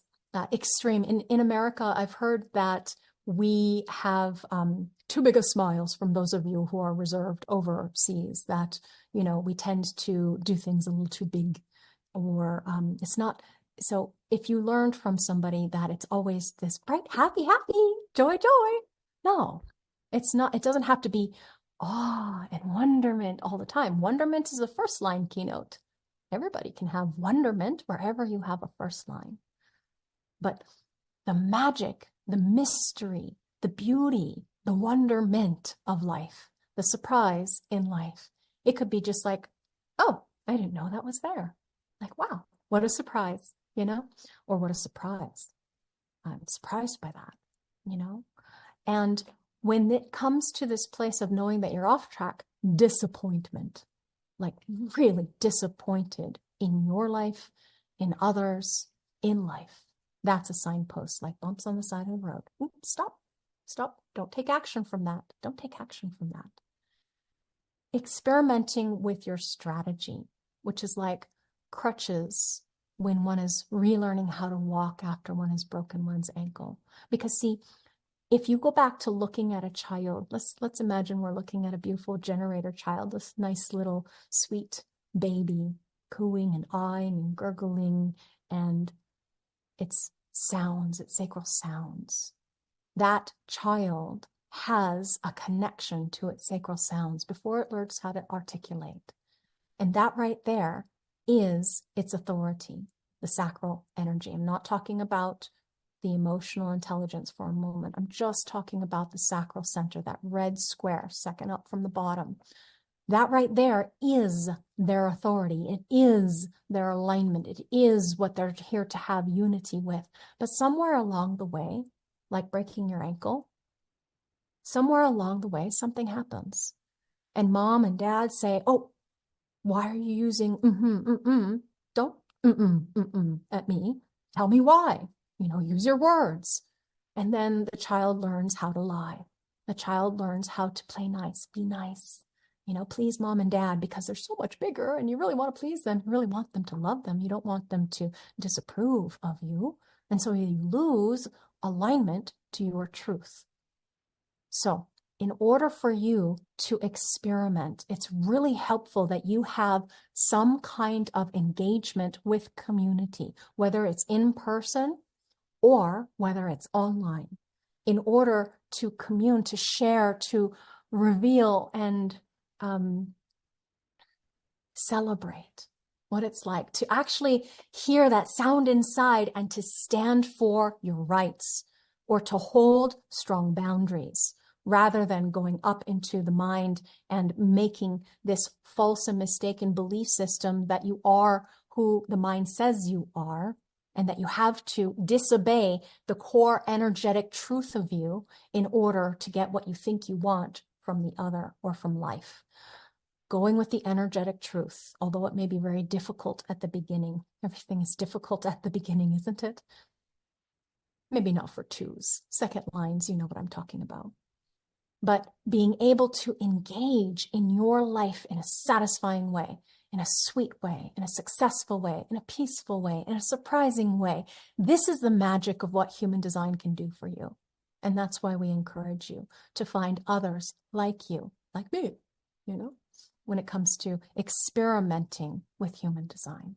extreme. In America, I've heard that we have too big of smiles from those of you who are reserved overseas, that, you know, we tend to do things a little too big, or it's not. So if you learned from somebody that it's always this bright, happy, joy, no, it's not. It doesn't have to be awe and wonderment all the time. Wonderment is a first line keynote. Everybody can have wonderment wherever you have a first line. But the magic, the mystery, the beauty, the wonderment of life, the surprise in life, it could be just like, oh, I didn't know that was there. Like, wow, what a surprise, you know, or what a surprise. I'm surprised by that, you know. And when it comes to this place of knowing that you're off track, disappointment, like really disappointed in your life, in others, in life, that's a signpost, like bumps on the side of the road. Ooh, stop. Don't take action from that. Don't take action from that. Experimenting with your strategy, which is like crutches when one is relearning how to walk after one has broken one's ankle. Because see, if you go back to looking at a child, let's imagine we're looking at a beautiful generator child, this nice little sweet baby cooing and eyeing and gurgling, and its sounds, its sacral sounds. That child has a connection to its sacral sounds before it learns how to articulate. And that right there is its authority, the sacral energy. I'm not talking about the emotional intelligence for a moment. I'm just talking about the sacral center, that red square, second up from the bottom. That right there is their authority. It is their alignment. It is what they're here to have unity with. But somewhere along the way, like breaking your ankle, somewhere along the way, something happens. And mom and dad say, oh, why are you using Don't at me. Tell me why. You know, use your words. And then the child learns how to lie. The child learns how to play nice, be nice. You know, please mom and dad, because they're so much bigger and you really want to please them. You really want them to love them. You don't want them to disapprove of you. And so you lose alignment to your truth. So in order for you to experiment, it's really helpful that you have some kind of engagement with community, whether it's in person or whether it's online, in order to commune, to share, to reveal and celebrate what it's like to actually hear that sound inside and to stand for your rights or to hold strong boundaries rather than going up into the mind and making this false and mistaken belief system that you are who the mind says you are, and that you have to disobey the core energetic truth of you in order to get what you think you want from the other or from life. Going with the energetic truth, although it may be very difficult at the beginning. Everything is difficult at the beginning, isn't it? Maybe not for twos. Second lines, you know what I'm talking about. but being able to engage in your life in a satisfying way, in a sweet way, in a successful way, in a peaceful way, in a surprising way. This is the magic of what human design can do for you. And that's why we encourage you to find others like you, like me, when it comes to experimenting with human design.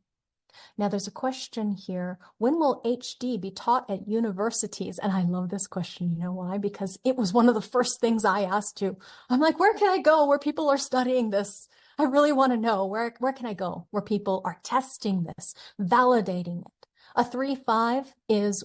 Now, there's a question here. When will HD be taught at universities? And I love this question. You know why? Because it was one of the first things I asked you. I'm like, where can I go where people are studying this? I really want to know where can I go where people are testing this, validating it. A 3-5 is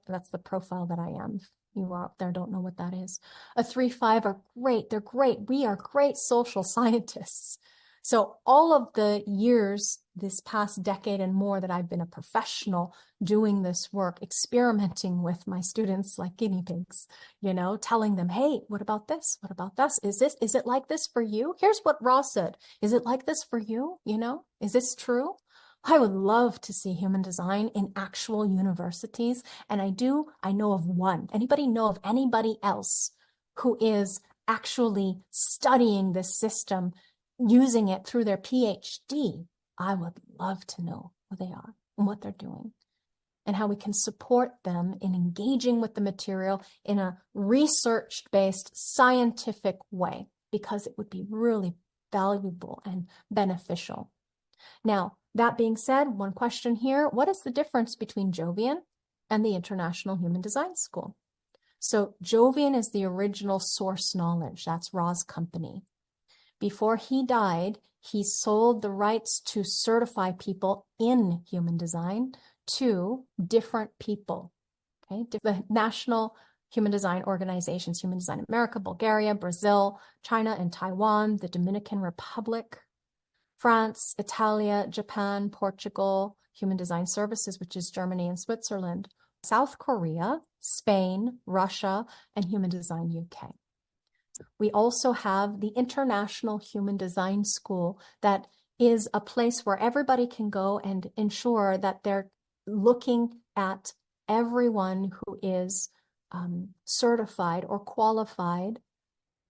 that's the profile that I am. You out there don't know what that is. A 3-5 are great. They're great. We are great social scientists. So all of the years, this past decade and more that I've been a professional doing this work, experimenting with my students like guinea pigs, telling them, hey, what about this? What about this? Is it like this for you? Here's what Ross said. Is it like this for you? Is this true? I would love to see human design in actual universities. And I know of one. Anybody know of anybody else who is actually studying this system, using it through their PhD? I would love to know who they are and what they're doing and how we can support them in engaging with the material in a research-based scientific way, because it would be really valuable and beneficial. Now, that being said, one question here, what is the difference between Jovian and the International Human Design School? So Jovian is the original source knowledge. That's Ra's company. Before he died, he sold the rights to certify people in human design to different people, okay? The national human design organizations, Human Design America, Bulgaria, Brazil, China, and Taiwan, the Dominican Republic, France, Italia, Japan, Portugal, Human Design Services, which is Germany and Switzerland, South Korea, Spain, Russia, and Human Design UK. We also have the International Human Design School, that is a place where everybody can go and ensure that they're looking at everyone who is certified or qualified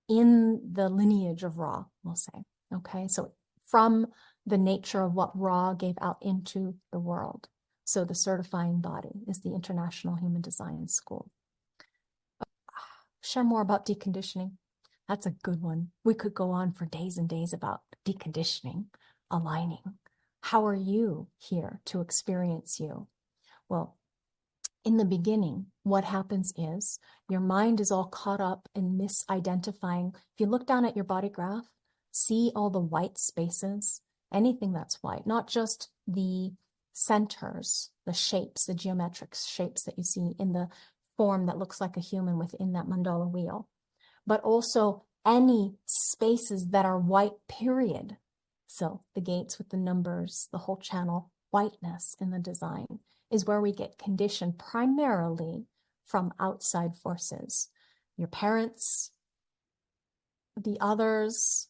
in the lineage of Ra, we'll say. Okay, so from the nature of what Ra gave out into the world. So the certifying body is the International Human Design School. Share more about deconditioning. That's a good one. We could go on for days and days about deconditioning, aligning. How are you here to experience you? Well, in the beginning, what happens is your mind is all caught up in misidentifying. If you look down at your body graph, see all the white spaces, anything that's white, not just the centers, the shapes, the geometric shapes that you see in the form that looks like a human within that mandala wheel, but also any spaces that are white, period. So the gates with the numbers, the whole channel, whiteness in the design is where we get conditioned primarily from outside forces. Your parents, the others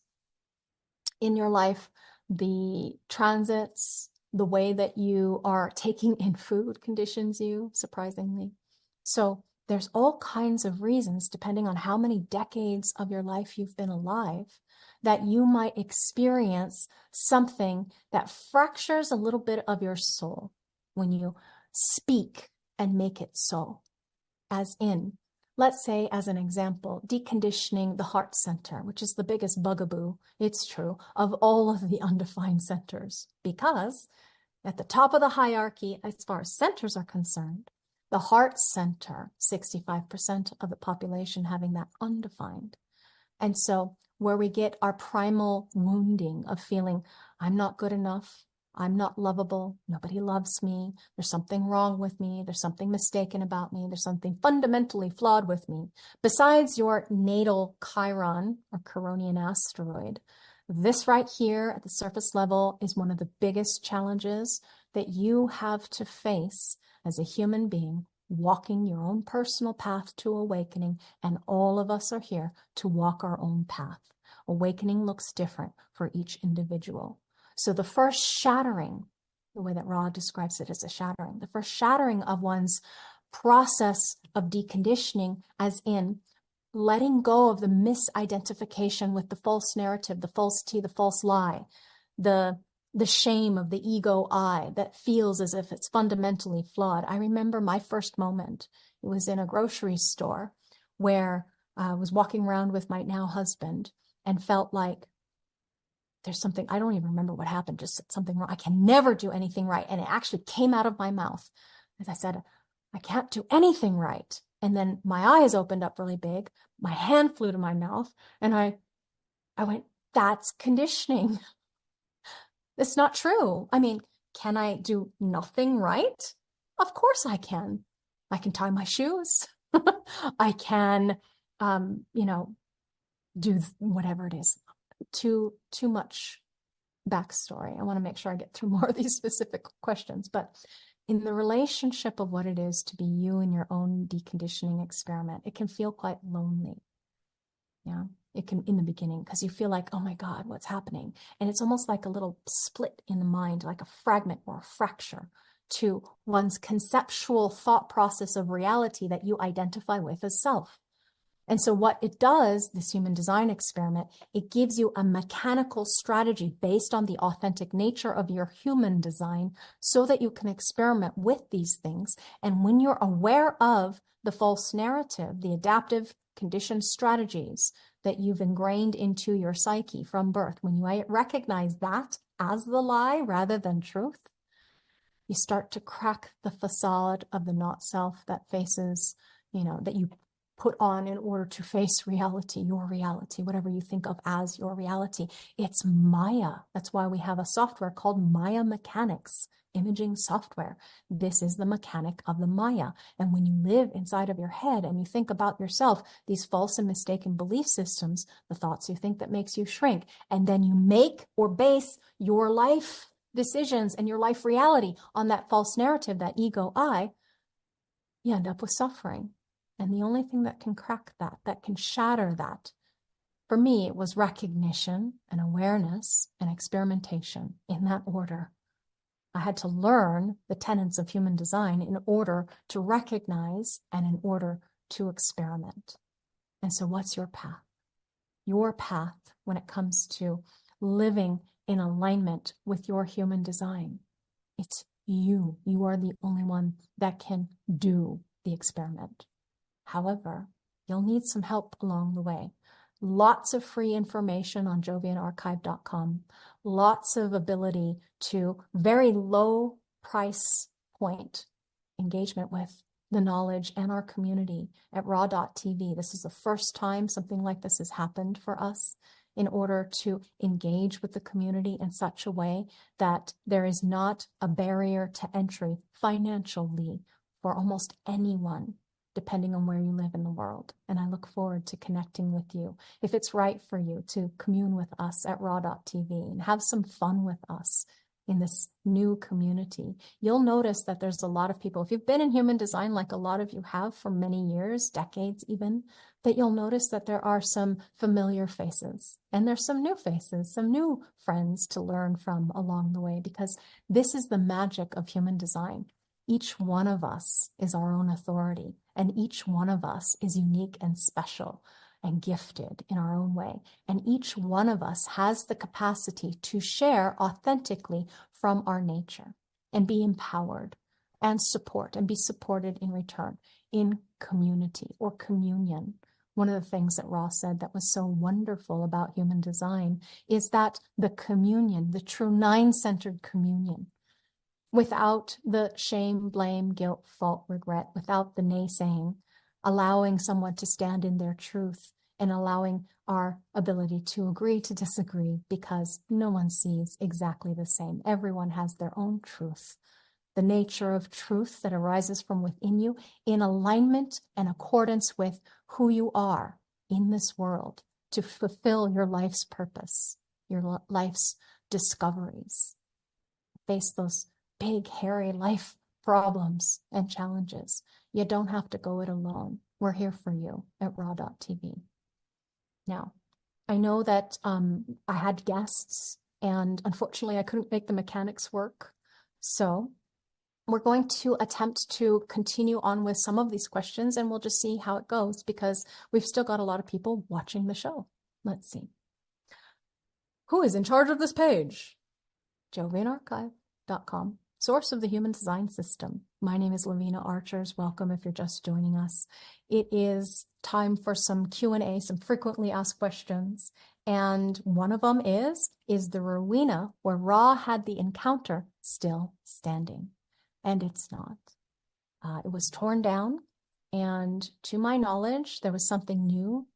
in your life, the transits, the way that you are taking in food conditions you, surprisingly. So there's all kinds of reasons, depending on how many decades of your life you've been alive, that you might experience something that fractures a little bit of your soul when you speak and make it so. As in, let's say, as an example, deconditioning the heart center, which is the biggest bugaboo, it's true, of all of the undefined centers. Because at the top of the hierarchy, as far as centers are concerned, the heart center, 65% of the population having that undefined. And so where we get our primal wounding of feeling, I'm not good enough, I'm not lovable, nobody loves me, there's something wrong with me, there's something mistaken about me, there's something fundamentally flawed with me. Besides your natal Chiron or Chironian asteroid, this right here at the surface level is one of the biggest challenges that you have to face as a human being, walking your own personal path to awakening, and all of us are here to walk our own path. Awakening looks different for each individual. So the first shattering, the way that Ra describes it as a shattering, the first shattering of one's process of deconditioning, as in letting go of the misidentification with the false narrative, the falsity, the false lie, the shame of the ego I that feels as if it's fundamentally flawed. I remember my first moment. It was in a grocery store where I was walking around with my now husband and felt like there's something, I don't even remember what happened, just something wrong. I can never do anything right. And it actually came out of my mouth. As I said, I can't do anything right. And then my eyes opened up really big. My hand flew to my mouth and I went, that's conditioning. It's not true. I mean, can I do nothing right? Of course I can. I can tie my shoes. I can, do whatever it is. Too much backstory. I want to make sure I get through more of these specific questions, but in the relationship of what it is to be you in your own deconditioning experiment, it can feel quite lonely. Yeah, it can in the beginning because you feel like, oh my God, what's happening? And it's almost like a little split in the mind, like a fragment or a fracture to one's conceptual thought process of reality that you identify with as self. And so what it does, this human design experiment, it gives you a mechanical strategy based on the authentic nature of your human design so that you can experiment with these things. And when you're aware of the false narrative, the adaptive conditioned strategies that you've ingrained into your psyche from birth, when you recognize that as the lie rather than truth, you start to crack the facade of the not self that faces, that you put on in order to face reality, your reality, whatever you think of as your reality. It's Maia. That's why we have a software called Maia Mechanics, imaging software. This is the mechanic of the Maia. And when you live inside of your head and you think about yourself, these false and mistaken belief systems, the thoughts you think that makes you shrink, and then you make or base your life decisions and your life reality on that false narrative, that ego I, you end up with suffering. And the only thing that can crack that can shatter that, for me, it was recognition and awareness and experimentation in that order. I had to learn the tenets of human design in order to recognize and in order to experiment. And so what's your path? Your path when it comes to living in alignment with your human design. It's you. You are the only one that can do the experiment. However, you'll need some help along the way. Lots of free information on jovianarchive.com. Lots of ability to very low price point engagement with the knowledge and our community at raw.tv. This is the first time something like this has happened for us in order to engage with the community in such a way that there is not a barrier to entry financially for almost anyone, depending on where you live in the world. And I look forward to connecting with you. If it's right for you to commune with us at raw.tv and have some fun with us in this new community, you'll notice that there's a lot of people, if you've been in human design like a lot of you have for many years, decades even, that you'll notice that there are some familiar faces and there's some new faces, some new friends to learn from along the way, because this is the magic of human design. Each one of us is our own authority, and each one of us is unique and special and gifted in our own way. And each one of us has the capacity to share authentically from our nature and be empowered and support and be supported in return in community or communion. One of the things that Ross said that was so wonderful about human design is that the communion, the true nine-centered communion, without the shame, blame, guilt, fault, regret, without the naysaying, allowing someone to stand in their truth and allowing our ability to agree to disagree, because no one sees exactly the same. Everyone has their own truth. The nature of truth that arises from within you in alignment and accordance with who you are in this world to fulfill your life's purpose, your life's discoveries. Face those big, hairy life problems and challenges. You don't have to go it alone. We're here for you at raw.tv. Now, I know that I had guests and unfortunately I couldn't make the mechanics work. So we're going to attempt to continue on with some of these questions, and we'll just see how it goes because we've still got a lot of people watching the show. Let's see. Who is in charge of this page? jovianarchive.com, source of the human design system. My name is Laveena Archers. Welcome if you're just joining us. It is time for some Q&A, some frequently asked questions. And one of them is the Rowena where Ra had the encounter still standing? And it's not. It was torn down. And to my knowledge, there was something new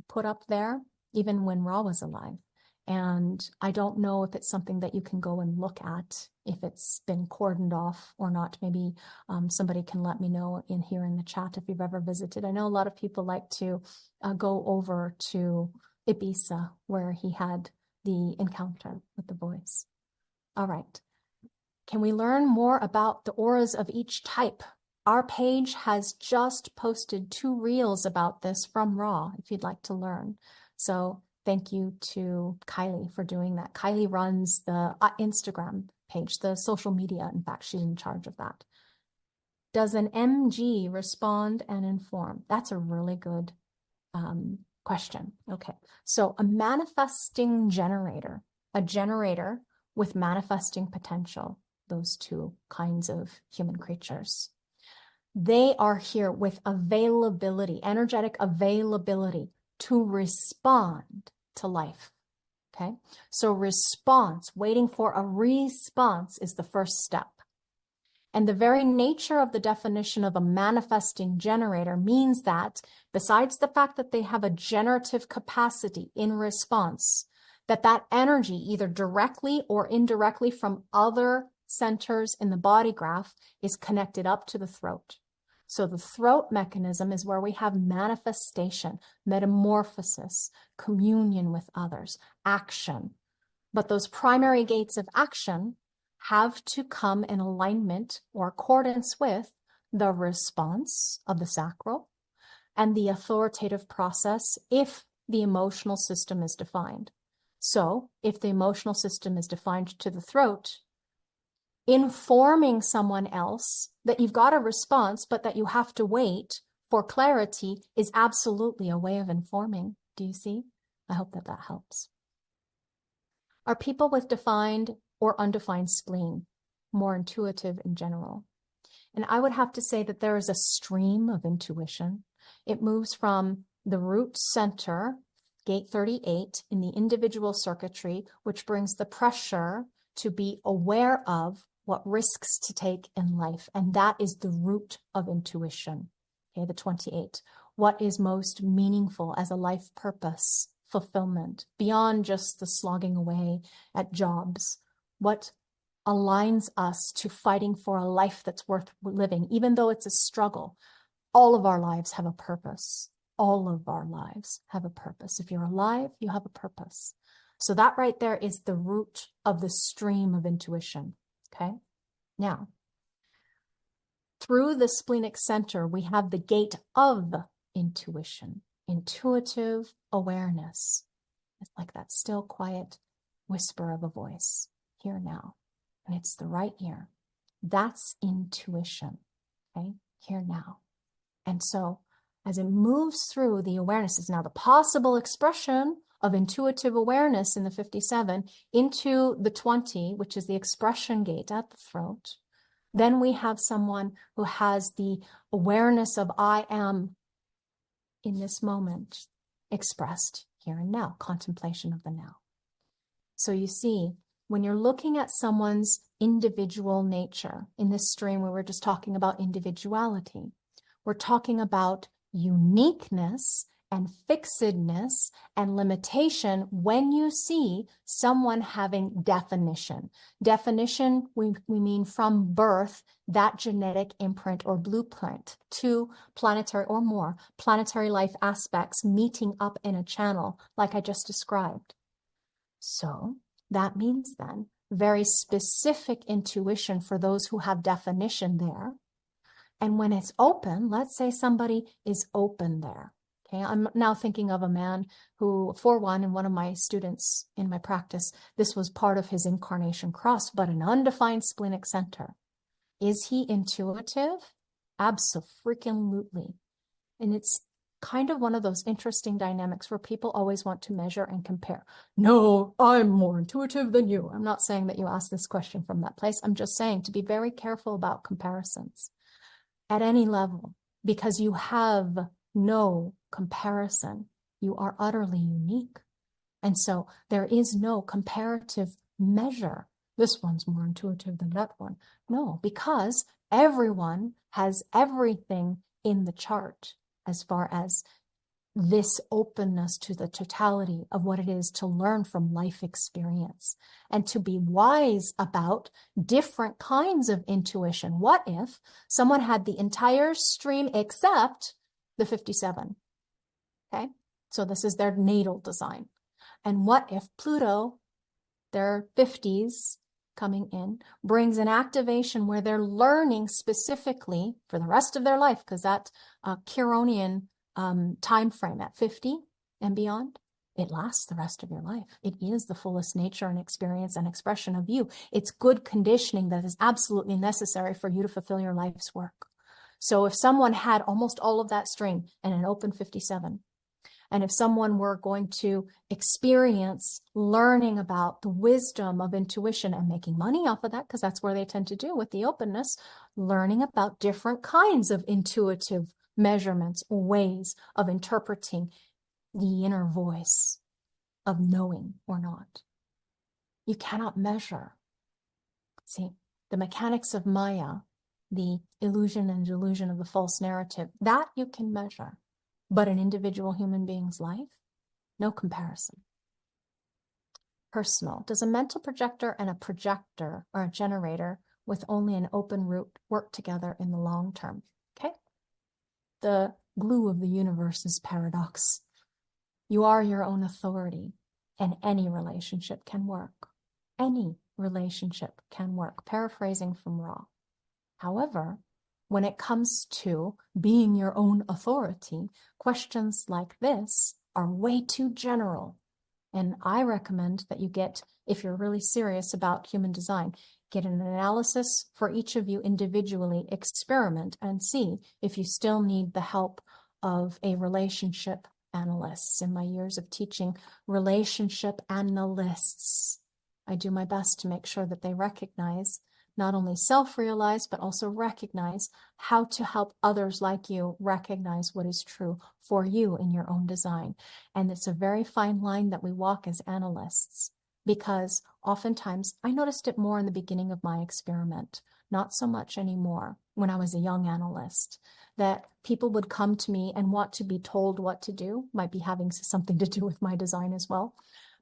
put up there, even when Ra was alive. And I don't know if it's something that you can go and look at, if it's been cordoned off or not. Maybe somebody can let me know in the chat if you've ever visited. I know a lot of people like to go over to Ibiza, where he had the encounter with the voice. All right. Can we learn more about the auras of each type? Our page has just posted 2 reels about this from Ra, if you'd like to learn. So thank you to Kylie for doing that. Kylie runs the Instagram page, the social media. In fact, she's in charge of that. Does an MG respond and inform? That's a really good question. Okay, so a manifesting generator, a generator with manifesting potential, those 2 kinds of human creatures. They are here with availability, energetic availability to respond to life. Okay, so response, waiting for a response is the first step. And the very nature of the definition of a manifesting generator means that besides the fact that they have a generative capacity in response, that energy, either directly or indirectly from other centers in the body graph, is connected up to the throat. So the throat mechanism is where we have manifestation, metamorphosis, communion with others, action. But those primary gates of action have to come in alignment or accordance with the response of the sacral and the authoritative process if the emotional system is defined. So if the emotional system is defined to the throat, informing someone else that you've got a response, but that you have to wait for clarity is absolutely a way of informing. Do you see? I hope that helps. Are people with defined or undefined spleen more intuitive in general? And I would have to say that there is a stream of intuition. It moves from the root center, gate 38, in the individual circuitry, which brings the pressure to be aware of what risks to take in life. And that is the root of intuition. Okay, the 28. What is most meaningful as a life purpose, fulfillment, beyond just the slogging away at jobs? What aligns us to fighting for a life that's worth living, even though it's a struggle? All of our lives have a purpose. All of our lives have a purpose. If you're alive, you have a purpose. So that right there is the root of the stream of intuition. Okay. Now, through the splenic center, we have the gate of intuition, intuitive awareness. It's like that still, quiet whisper of a voice, here now. And it's the right ear. That's intuition. Okay. Here now. And so as it moves through the awareness, is now the possible expression of intuitive awareness in the 57 into the 20, which is the expression gate at the throat. Then we have someone who has the awareness of I am in this moment expressed here and now, contemplation of the now. So you see, when you're looking at someone's individual nature, in this stream we were just talking about individuality, we're talking about uniqueness and fixedness and limitation when you see someone having definition. Definition, we mean from birth, that genetic imprint or blueprint to planetary or more planetary life aspects meeting up in a channel like I just described. So that means then very specific intuition for those who have definition there. And when it's open, let's say somebody is open there. Okay, I'm now thinking of a man who, for one, and one of my students in my practice, this was part of his incarnation cross, but an undefined splenic center. Is he intuitive? Abso-freaking-lutely. And it's kind of one of those interesting dynamics where people always want to measure and compare. No, I'm more intuitive than you. I'm not saying that you asked this question from that place. I'm just saying to be very careful about comparisons at any level, because you have no comparison. You are utterly unique. And so there is no comparative measure. This one's more intuitive than that one. No, because everyone has everything in the chart as far as this openness to the totality of what it is to learn from life experience and to be wise about different kinds of intuition. What if someone had the entire stream except the 57? Okay, so this is their natal design. And what if Pluto, their 50s coming in, brings an activation where they're learning specifically for the rest of their life, because that Chironian time frame at 50 and beyond, it lasts the rest of your life. It is the fullest nature and experience and expression of you. It's good conditioning that is absolutely necessary for you to fulfill your life's work. So if someone had almost all of that string and an open 57, and if someone were going to experience learning about the wisdom of intuition and making money off of that, because that's where they tend to do with the openness, learning about different kinds of intuitive measurements or ways of interpreting the inner voice of knowing or not. You cannot measure. See, the mechanics of Maia, the illusion and delusion of the false narrative, that you can measure. But an individual human being's life, no comparison. Personal. Does a mental projector and a projector or a generator with only an open root work together in the long term? Okay. The glue of the universe is paradox. You are your own authority, and any relationship can work. Any relationship can work. Paraphrasing from Ra. However, when it comes to being your own authority, questions like this are way too general. And I recommend that you get, if you're really serious about human design, get an analysis for each of you individually, experiment, and see if you still need the help of a relationship analyst. In my years of teaching relationship analysts, I do my best to make sure that they recognize, not only self-realize, but also recognize how to help others like you recognize what is true for you in your own design. And it's a very fine line that we walk as analysts, because oftentimes I noticed it more in the beginning of my experiment, not so much anymore when I was a young analyst, that people would come to me and want to be told what to do, might be having something to do with my design as well.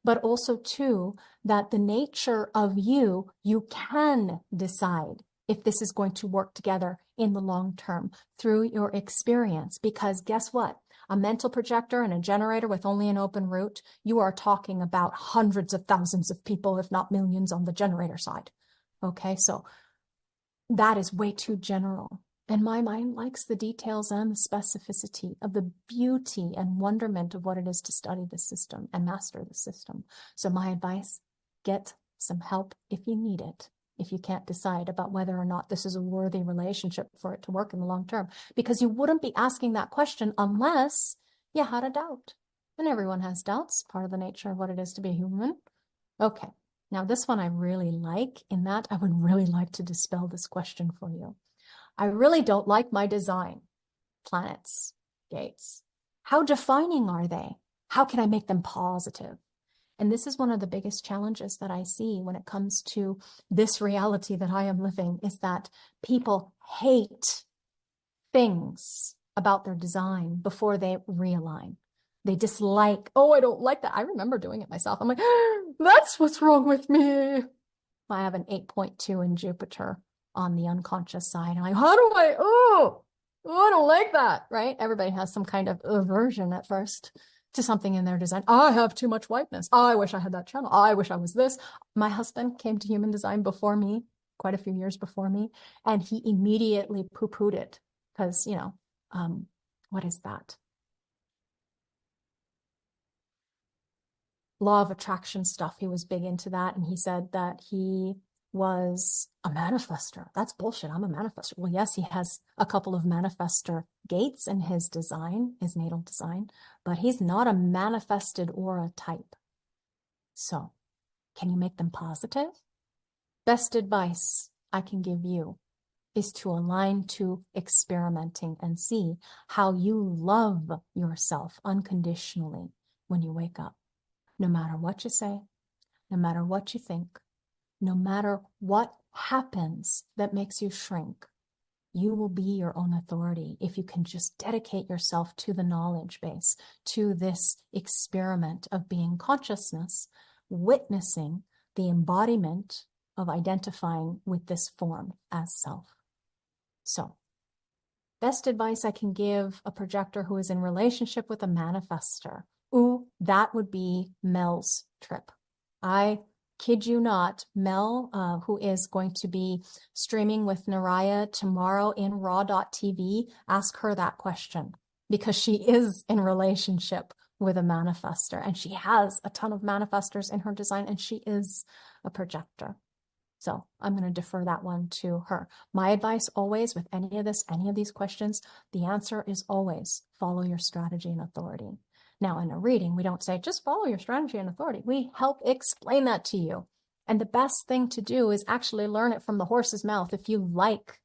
But also too, that the nature of you can decide if this is going to work together in the long term through your experience. Because guess what? A mental projector and a generator with only an open root, you are talking about hundreds of thousands of people, if not millions, on the generator side. Okay, so that is way too general. And my mind likes the details and the specificity of the beauty and wonderment of what it is to study the system and master the system. So my advice, get some help if you need it, if you can't decide about whether or not this is a worthy relationship for it to work in the long term. Because you wouldn't be asking that question unless you had a doubt. And everyone has doubts, part of the nature of what it is to be human. Okay, now this one I really like, in that I would really like to dispel this question for you. I really don't like my design. Planets, gates. How defining are they? How can I make them positive? And this is one of the biggest challenges that I see when it comes to this reality that I am living, is that people hate things about their design before they realign. They dislike, oh, I don't like that. I remember doing it myself. I'm like, that's what's wrong with me. I have an 8.2 in Jupiter on the unconscious side. I'm like, how do I, I don't like that, right? Everybody has some kind of aversion at first to something in their design. I have too much whiteness. I wish I had that channel. I wish I was this. My husband came to human design before me, quite a few years before me, and he immediately poo-pooed it because, what is that? Law of attraction stuff. He was big into that. And he said that he was a manifester. That's bullshit. I'm a manifester. Well, yes, he has a couple of manifester gates in his design, his natal design, but he's not a manifested aura type. So, can you make them positive? Best advice I can give you is to align to experimenting and see how you love yourself unconditionally when you wake up. No matter what you say, no matter what you think, no matter what happens that makes you shrink, you will be your own authority if you can just dedicate yourself to the knowledge base, to this experiment of being consciousness, witnessing the embodiment of identifying with this form as self. So, best advice I can give a projector who is in relationship with a manifester. Ooh, that would be Mel's trip. I kid you not, Mel, who is going to be streaming with Naraya tomorrow in raw.tv, ask her that question because she is in relationship with a manifester and she has a ton of manifestors in her design and she is a projector. So I'm going to defer that one to her. My advice always with any of these questions, the answer is always follow your strategy and authority. Now, in a reading, we don't say, just follow your strategy and authority. We help explain that to you. And the best thing to do is actually learn it from the horse's mouth. If you like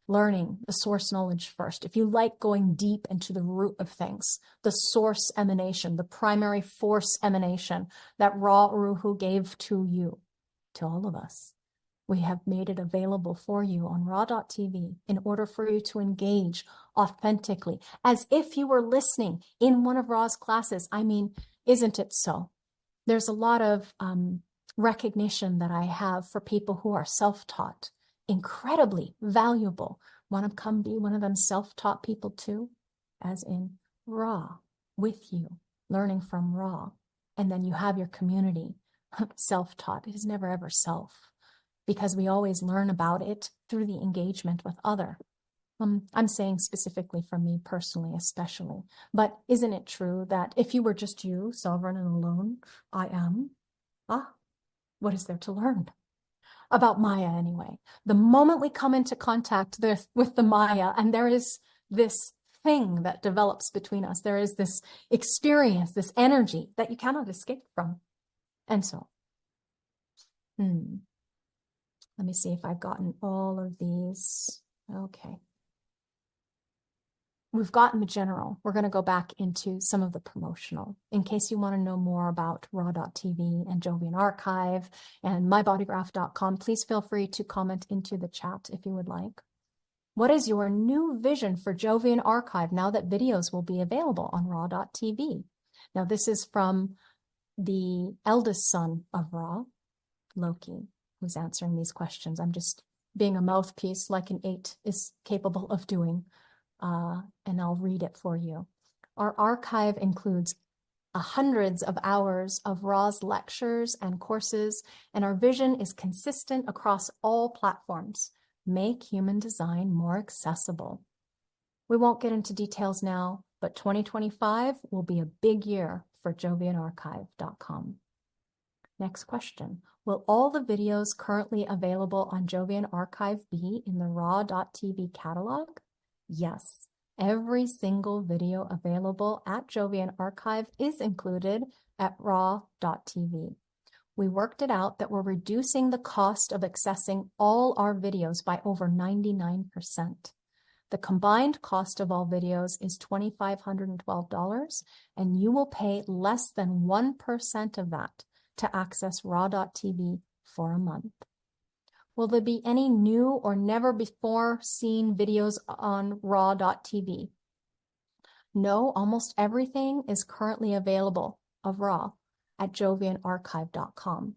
learning the source knowledge first, if you like going deep into the root of things, the source emanation, the primary force emanation that Ra Uru Hu gave to you, to all of us. We have made it available for you on raw.tv in order for you to engage authentically, as if you were listening in one of Raw's classes. I mean, isn't it so? There's a lot of recognition that I have for people who are self-taught, incredibly valuable. Want to come be one of them self-taught people too? As in Raw, with you, learning from Raw. And then you have your community, self-taught. It is never ever self, because we always learn about it through the engagement with other. I'm saying specifically for me personally, especially. But isn't it true that if you were just you, sovereign and alone, I am, what is there to learn? About Maia anyway. The moment we come into contact with the Maia, and there is this thing that develops between us, there is this experience, this energy that you cannot escape from. And so, let me see if I've gotten all of these. Okay. We've gotten the general. We're going to go back into some of the promotional. In case you want to know more about raw.tv and Jovian Archive and mybodygraph.com, please feel free to comment into the chat if you would like. What is your new vision for Jovian Archive now that videos will be available on raw.tv? Now, this is from the eldest son of Ra, Loki, who's answering these questions. I'm just being a mouthpiece like an 8 is capable of doing, and I'll read it for you. Our archive includes hundreds of hours of Ra's lectures and courses, and our vision is consistent across all platforms. Make human design more accessible. We won't get into details now, but 2025 will be a big year for jovianarchive.com. Next question. Will all the videos currently available on Jovian Archive be in the raw.tv catalog? Yes. Every single video available at Jovian Archive is included at raw.tv. We worked it out that we're reducing the cost of accessing all our videos by over 99%. The combined cost of all videos is $2,512, and you will pay less than 1% of that to access raw.tv for a month. Will there be any new or never before seen videos on raw.tv? No, almost everything is currently available of Raw at jovianarchive.com.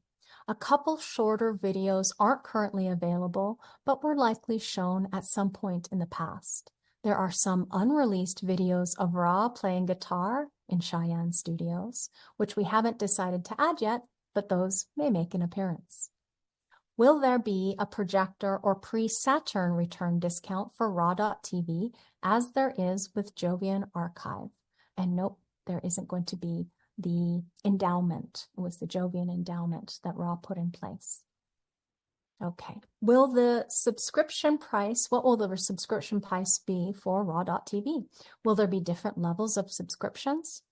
A couple shorter videos aren't currently available, but were likely shown at some point in the past. There are some unreleased videos of Ra playing guitar in Cheyenne Studios, which we haven't decided to add yet, but those may make an appearance. Will there be a projector or pre-Saturn return discount for raw.tv as there is with Jovian Archive? And nope, there isn't going to be the endowment. It was the Jovian endowment that Ra put in place. Okay. Will the subscription price, what will the subscription price be for Raw.tv? Will there be different levels of subscriptions?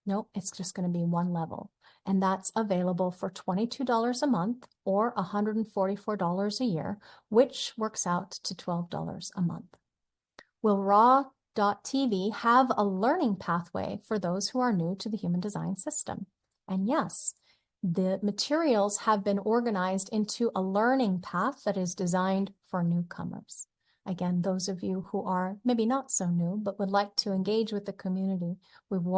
Nope, it's just going to be one level. And that's available for $22 a month or $144 a year, which works out to $12 a month. Will Raw.tv have a learning pathway for those who are new to the human design system? And yes, the materials have been organized into a learning path that is designed for newcomers. Again, those of you who are maybe not so new, but would like to engage with the community, we've